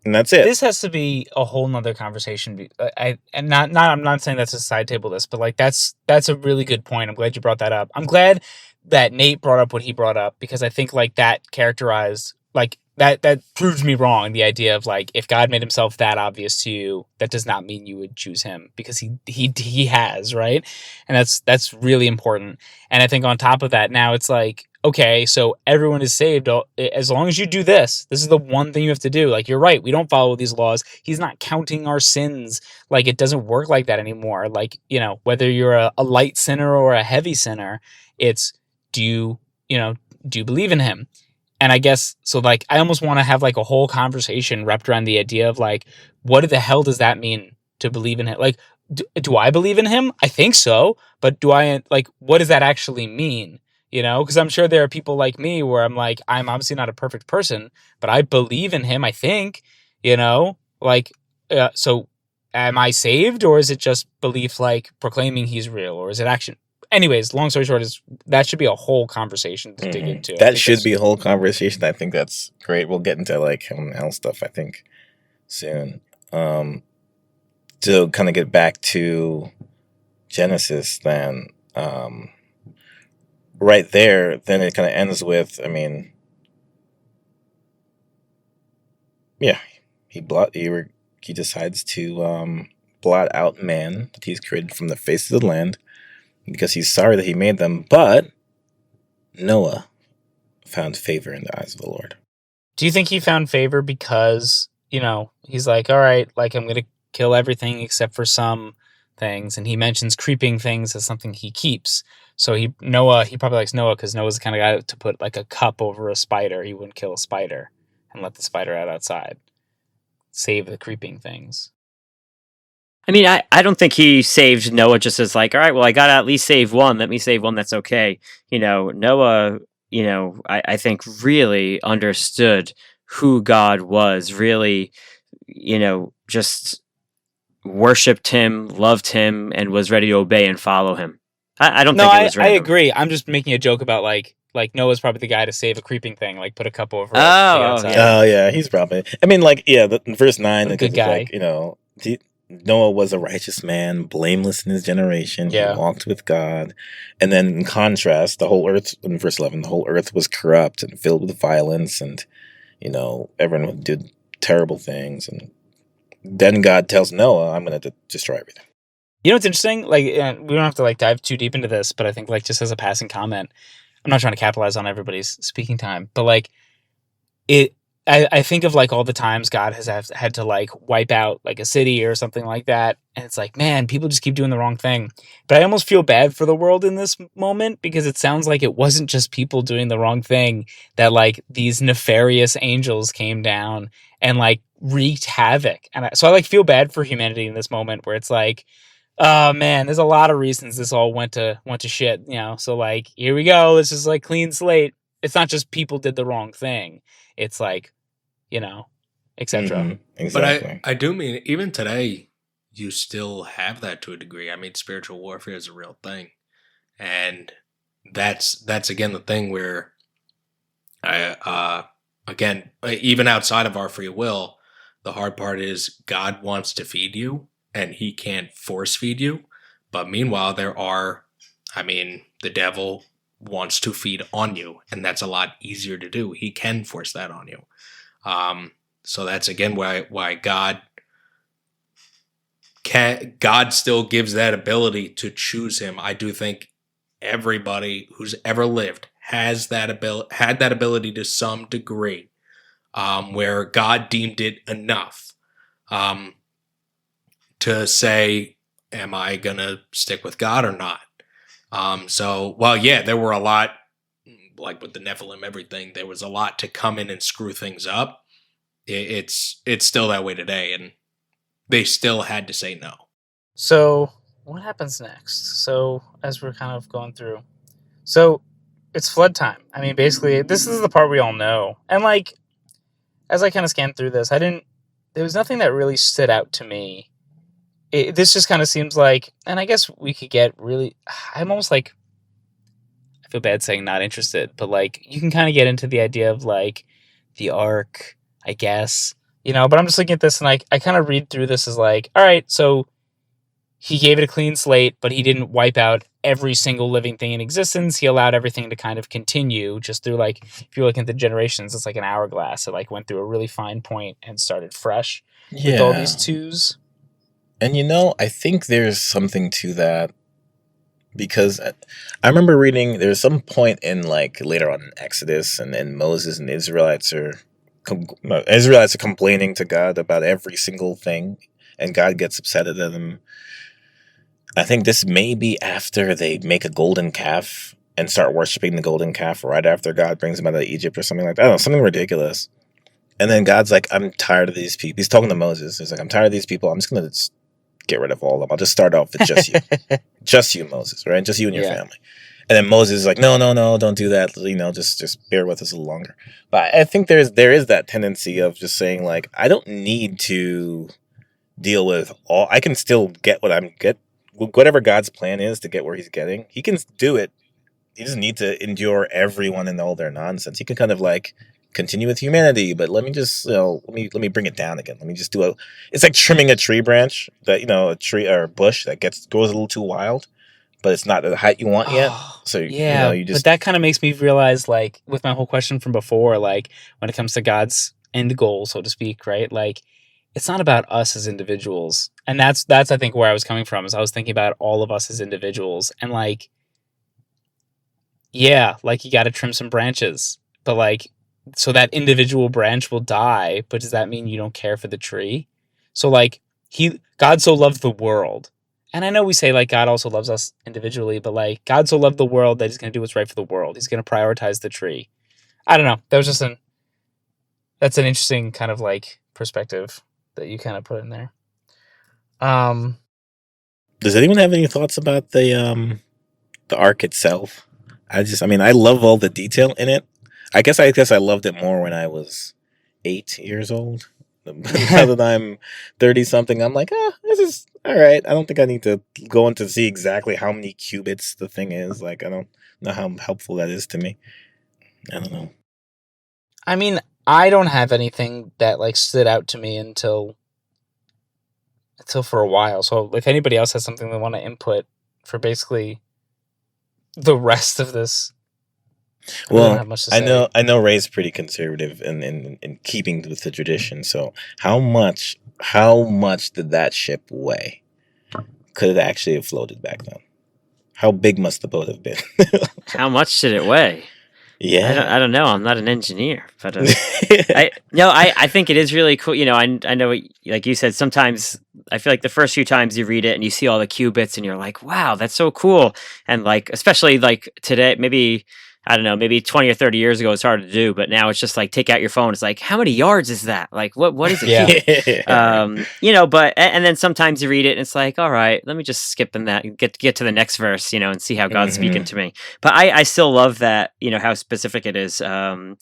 And that's it. This has to be a whole nother conversation. I'm not saying that's a side table list, but like that's a really good point. I'm glad you brought that up. I'm glad that Nate brought up what he brought up because I think like that characterized like that proves me wrong. The idea of like if God made himself that obvious to you, that does not mean you would choose him because he has, right? And that's really important. And I think on top of that, now it's like, okay, so everyone is saved as long as you do this. This is the one thing you have to do. Like, you're right. We don't follow these laws. He's not counting our sins. Like, it doesn't work like that anymore. Like, whether you're a light sinner or a heavy sinner, it's do you believe in him? And I guess, so like, I almost want to have like a whole conversation wrapped around the idea of like, what the hell does that mean to believe in him? Like, do I believe in him? I think so. But what does that actually mean? Because I'm sure there are people like me where I'm like, I'm obviously not a perfect person, but I believe in him, I think, so am I saved, or is it just belief, like proclaiming he's real, or is it action? Anyways, long story short is that should be a whole conversation to dig into. That should be a whole conversation. I think that's great. We'll get into like hell stuff, I think, soon. To kind of get back to Genesis then, right there, then it kind of ends with, he decides to blot out man that he's created from the face of the land because he's sorry that he made them, but Noah found favor in the eyes of the Lord. Do you think he found favor because, he's like, all right, like I'm going to kill everything except for some things, and he mentions creeping things as something he keeps. So he probably likes Noah because Noah's the kind of guy to put like a cup over a spider. He wouldn't kill a spider and let the spider out outside. Save the creeping things. I mean, I don't think he saved Noah just as like, all right, well, I got to at least save one. Let me save one that's okay. Noah, I think really understood who God was, really, just worshipped him, loved him, and was ready to obey and follow him. I don't think it was random. I agree. I'm just making a joke about like Noah's probably the guy to save a creeping thing, like put a cup over. Yeah, he's probably. In verse 9, a good guy. Like, Noah was a righteous man, blameless in his generation. Yeah. He walked with God. And then in contrast, the whole earth, in verse 11, the whole earth was corrupt and filled with violence, and everyone did terrible things. And then God tells Noah, I'm going to destroy everything. What's interesting? Like, we don't have to like dive too deep into this, but I think like just as a passing comment, I'm not trying to capitalize on everybody's speaking time, but like I think of like all the times God has had to like wipe out like a city or something like that. And it's like, man, people just keep doing the wrong thing. But I almost feel bad for the world in this moment because it sounds like it wasn't just people doing the wrong thing, that like these nefarious angels came down and like wreaked havoc. And so I like feel bad for humanity in this moment where it's like, oh man, there's a lot of reasons this all went to shit, so like, here we go. This is like clean slate. It's not just people did the wrong thing. It's like, etc. Mm-hmm. Exactly. But I do mean, even today, you still have that to a degree. I mean, spiritual warfare is a real thing. And that's again the thing where again, even outside of our free will, the hard part is God wants to feed you and he can't force feed you. But meanwhile, the devil wants to feed on you, and that's a lot easier to do. He can force that on you. So that's again why God still gives that ability to choose him. I do think everybody who's ever lived had that ability to some degree, where God deemed it enough to say, am I going to stick with God or not? There were a lot, like with the Nephilim, everything, there was a lot to come in and screw things up. It's still that way today, and they still had to say no. So what happens next? So as we're kind of going through, so it's flood time. I mean, basically, this is the part we all know. And like, as I kind of scanned through this, there was nothing that really stood out to me. This just kind of seems like, and I guess we could get really, I'm almost like, I feel bad saying not interested, but like, you can kind of get into the idea of like the ark, I guess, but I'm just looking at this and like, I kind of read through this as like, all right, so he gave it a clean slate, but he didn't wipe out every single living thing in existence. He allowed everything to kind of continue just through like, if you're looking at the generations, it's like an hourglass. It like went through a really fine point and started fresh with all these twos. And I think there's something to that, because I remember reading there's some point in like later on in Exodus and Moses and the Israelites are complaining to God about every single thing, and God gets upset at them. I think this may be after they make a golden calf and start worshiping the golden calf right after God brings them out of Egypt or something like that. I don't know, something ridiculous. And then God's like, I'm tired of these people. He's talking to Moses. He's like, I'm tired of these people. I'm just going to get rid of all of them. I'll just start off with just you. Just you, Moses, right? Just you and your family. And then Moses is like, no, don't do that. Just bear with us a little longer. But I think there is that tendency of just saying like, I don't need to deal with all. I can still get whatever God's plan is to get where he's getting. He can do it. He doesn't need to endure everyone and all their nonsense. He can kind of like continue with humanity, but let me just, let me bring it down again. Let me just it's like trimming a tree branch that, a tree or a bush that grows a little too wild, but it's not the height you want yet. So, you just. But that kind of makes me realize, like, with my whole question from before, like, when it comes to God's end goal, so to speak, right? Like, it's not about us as individuals. And that's I think where I was coming from, is I was thinking about all of us as individuals. And like, yeah, like you got to trim some branches, but like, so that individual branch will die, but does that mean you don't care for the tree? So like God so loved the world. And I know we say like God also loves us individually, but like God so loved the world that he's going to do what's right for the world. He's going to prioritize the tree. I don't know. That's an interesting kind of like perspective that you kind of put in there. Does anyone have any thoughts about the arc itself? I love all the detail in it. I guess I loved it more when I was 8 years old. Now that I'm 30 something, I'm like, this is all right. I don't think I need to go in to see exactly how many cubits the thing is. Like, I don't know how helpful that is to me. I don't know. I mean, I don't have anything that like stood out to me until for a while. So if anybody else has something they want to input for basically the rest of this, well, I know Ray's pretty conservative in keeping with the tradition. So how much did that ship weigh? Could it actually have floated back then? How big must the boat have been? How much did it weigh? Yeah, I don't know. I'm not an engineer, but I think it is really cool. I know, like you said, sometimes I feel like the first few times you read it and you see all the cubits and you're like, wow, that's so cool. And like, especially like today, maybe, I don't know, maybe 20 or 30 years ago, it's hard to do, but now it's just like, take out your phone. It's like, how many yards is that? Like, what is it? But, and then sometimes you read it and it's like, all right, let me just skip in that and get to the next verse, and see how God's speaking to me. But I still love that, how specific it is. I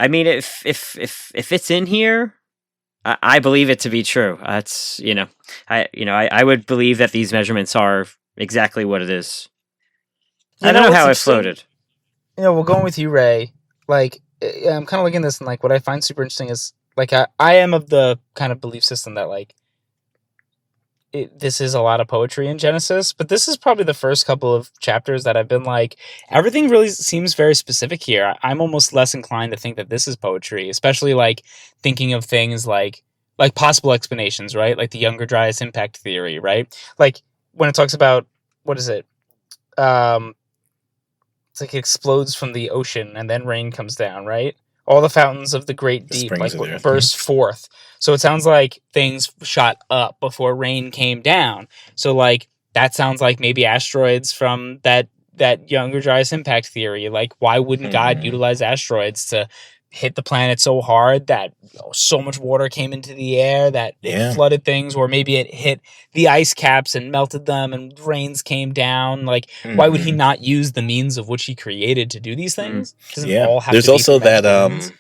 mean, if it's in here, I believe it to be true. That's, I would believe that these measurements are exactly what it is. I don't know how it floated. We're going with you, Ray. Like, I'm kind of looking at this, and like what I find super interesting is like I am of the kind of belief system that like this is a lot of poetry in Genesis, but this is probably the first couple of chapters that I've been like, everything really seems very specific here. I'm almost less inclined to think that this is poetry, especially like thinking of things like possible explanations, right? Like the Younger Dryas impact theory, right? Like when it talks about, what is it? It's like it explodes from the ocean and then rain comes down, right? All the fountains of the great deep springs like of the earth. burst forth. So it sounds like things shot up before rain came down. So like that sounds like maybe asteroids from that Younger Dryas impact theory. Like why wouldn't God utilize asteroids to hit the planet so hard that so much water came into the air that it flooded things, or maybe it hit the ice caps and melted them and rains came down? Like why would he not use the means of which he created to do these things? Doesn't all have there's to be also through magical means?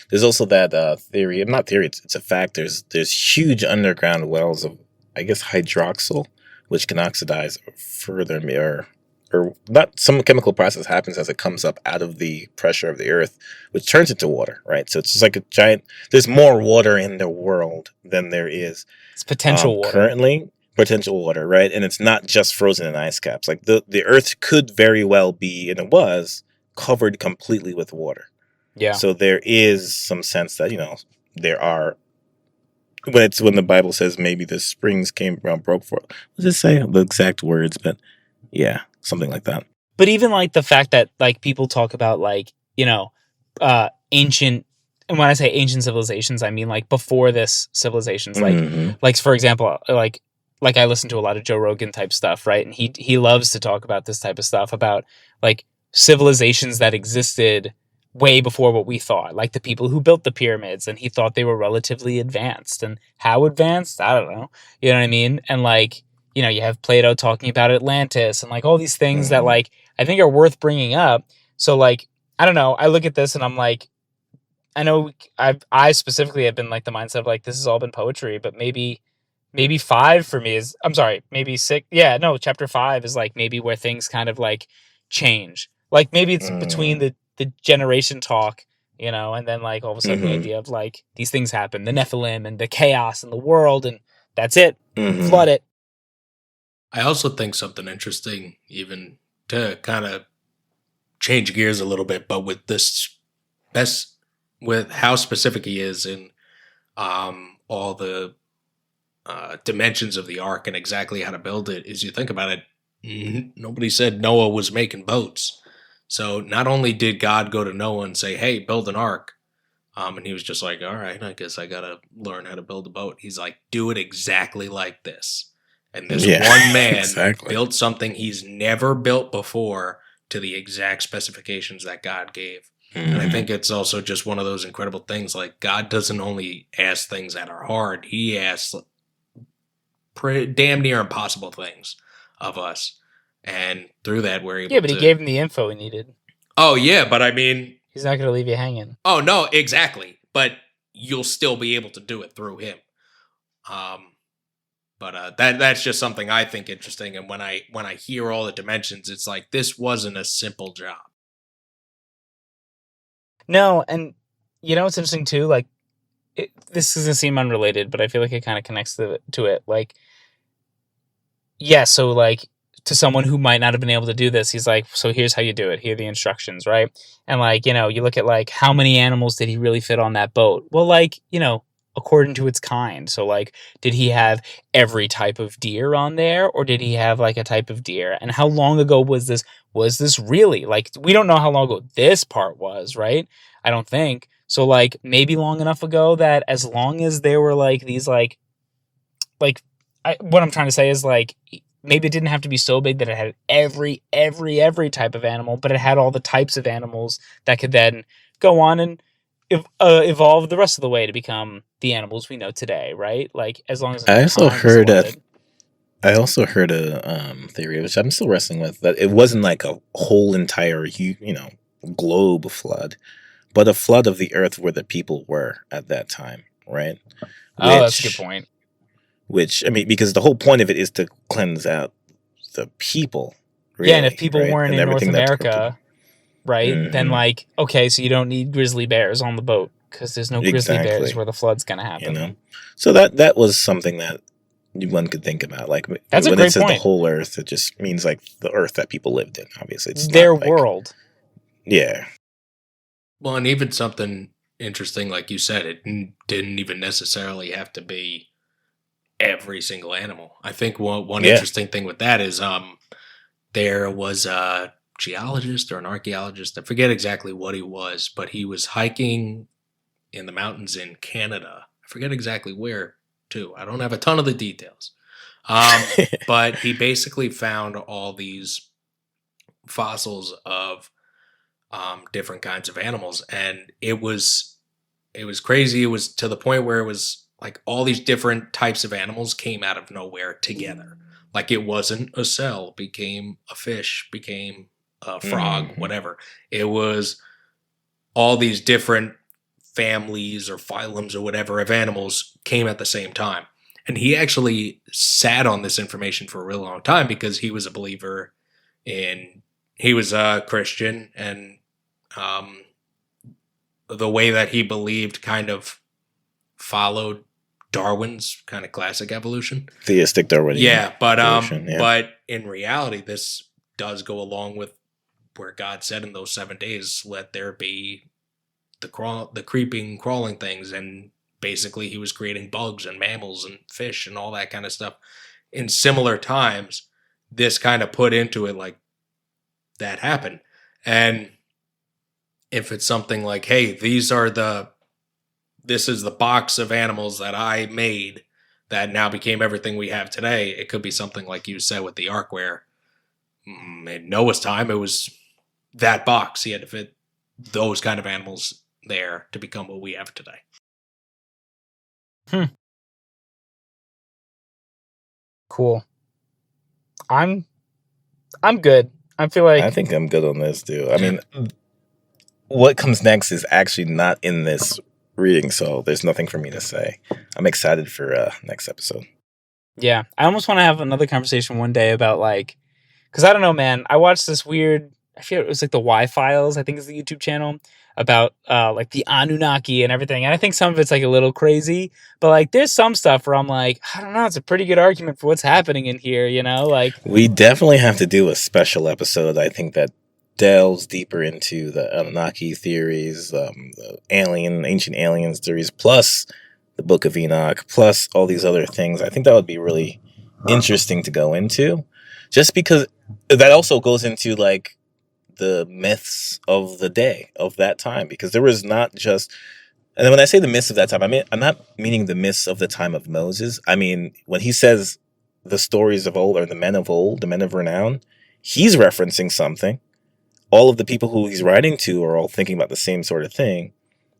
there's also that theory, not theory, it's a fact. There's huge underground wells of, I guess, hydroxyl, which can oxidize further, or not, some chemical process happens as it comes up out of the pressure of the earth, which turns into water, right? So it's just like a giant, there's more water in the world than there is It's potential water. Currently, potential water, right? And it's not just frozen in ice caps. Like the earth could very well be, and it was, covered completely with water. Yeah. So there is some sense that, there are, when the Bible says maybe the springs broke forth. What does it say? The exact words, but yeah, something like that. But even like the fact that like people talk about like, ancient, and when I say ancient civilizations, I mean like before this civilizations, like for example, like I listen to a lot of Joe Rogan type stuff, right? And he loves to talk about this type of stuff, about like civilizations that existed way before what we thought, like the people who built the pyramids, and he thought they were relatively advanced. And how advanced? I don't know. You know what I mean? And like, you have Plato talking about Atlantis and like all these things that like I think are worth bringing up. So like, I don't know. I look at this and I'm like, I know I specifically have been like the mindset of like, this has all been poetry, but maybe 5 for me is, I'm sorry, maybe 6. Yeah, no, chapter 5 is like maybe where things kind of like change. Like maybe it's between the generation talk, and then like all of a sudden the idea of like these things happen, the Nephilim and the chaos in the world, and that's it. Flood it. I also think something interesting, even to kind of change gears a little bit, but with with how specific he is in all the dimensions of the ark and exactly how to build it, is you think about it, nobody said Noah was making boats. So not only did God go to Noah and say, hey, build an ark, and he was just like, all right, I guess I got to learn how to build a boat. He's like, do it exactly like this. And this one man built something he's never built before to the exact specifications that God gave. And I think it's also just one of those incredible things. Like, God doesn't only ask things that are hard, he asks damn near impossible things of us. And through that, we're able to... Yeah, but he gave him the info he needed. Oh, yeah, but I mean... He's not going to leave you hanging. Oh, no, exactly. But you'll still be able to do it through him. But that's just something I think interesting. And when I hear all the dimensions, it's like, this wasn't a simple job. No, and what's interesting too? Like, this doesn't seem unrelated, but I feel like it kind of connects to it. Like, yeah, so like, to someone who might not have been able to do this, he's like, so here's how you do it. Here are the instructions, right? And like, you look at like, how many animals did he really fit on that boat? Well, like, according to its kind. So like, did he have every type of deer on there, or did he have like a type of deer? And how long ago was this? Was this really, like, we don't know how long ago this part was, right? I don't think. So like, maybe long enough ago that as long as there were like these what I'm trying to say is like, maybe it didn't have to be so big that it had every type of animal, but it had all the types of animals that could then go on and evolve the rest of the way to become the animals we know today, right? Like, as long as I also heard a theory, which I'm still wrestling with, that it wasn't like a whole entire globe flood, but a flood of the earth where the people were at that time, right? That's a good point. Which, I mean, because the whole point of it is to cleanse out the people. Really, yeah, and if people weren't in North America, right? Then like, okay, so you don't need grizzly bears on the boat because there's no grizzly bears where the flood's going to happen. You know, so that was something that one could think about. Like that's when a great it says point. the whole Earth, it just means like the Earth that people lived in. Obviously, it's their not, like, world. Yeah. Well, and even something interesting, like you said, it didn't even necessarily have to be every single animal. I think one interesting thing with that is there was a geologist or an archaeologist, I forget exactly what he was, but he was hiking in the mountains in Canada. I forget exactly where, too. I don't have a ton of the details. But he basically found all these fossils of different kinds of animals, and it was crazy. It was to the point where it was like all these different types of animals came out of nowhere together. Like it wasn't a cell became a fish, became a frog, whatever. It was all these different families or phylums or whatever of animals came at the same time. And he actually sat on this information for a really long time because he was a believer he was a Christian, and the way that he believed kind of followed Darwin's kind of classic evolution. Theistic Darwinian. Yeah, but in reality, this does go along with where God said in those 7 days, let there be the creeping, crawling things, and basically he was creating bugs and mammals and fish and all that kind of stuff in similar times. This kind of put into it like that happened. And if it's something like, hey, this is the box of animals that I made that now became everything we have today, it could be something like you said with the ark where in Noah's time, it was that box. He had to fit those kind of animals there to become what we have today. Cool. I'm good. I think I'm good on this too. I mean, what comes next is actually not in this reading, so there's nothing for me to say. I'm excited for next episode. Yeah, I almost want to have another conversation one day about because I don't know, man. I watched this weird. I feel it was like the Y-Files. I think is the YouTube channel about like the Anunnaki and everything. And I think some of it's like a little crazy, but like there's some stuff where I'm like, I don't know, it's a pretty good argument for what's happening in here. You know, like we definitely have to do a special episode. I think that delves deeper into the Anunnaki theories, the ancient aliens theories, plus the Book of Enoch, plus all these other things. I think that would be really interesting to go into, just because that also goes into like the myths of the day of that time, because there was not just, and then when I say the myths of that time, I'm not meaning the myths of the time of Moses. I mean, when he says the stories of old or the men of old, the men of renown, he's referencing something. All of the people who he's writing to are all thinking about the same sort of thing.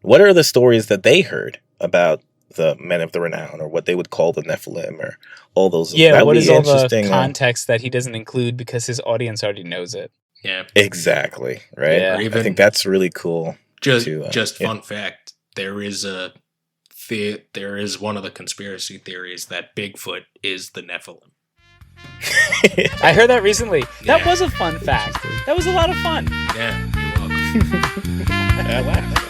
What are the stories that they heard about the men of the renown, or what they would call the Nephilim, or all those? Yeah, what is all the context that he doesn't include because his audience already knows it? Yeah, exactly. Right. Yeah. I think that's really cool. Just fun fact: there is one of the conspiracy theories that Bigfoot is the Nephilim. I heard that recently. That was a fun fact. That was a lot of fun. Yeah, you're welcome. I laughed.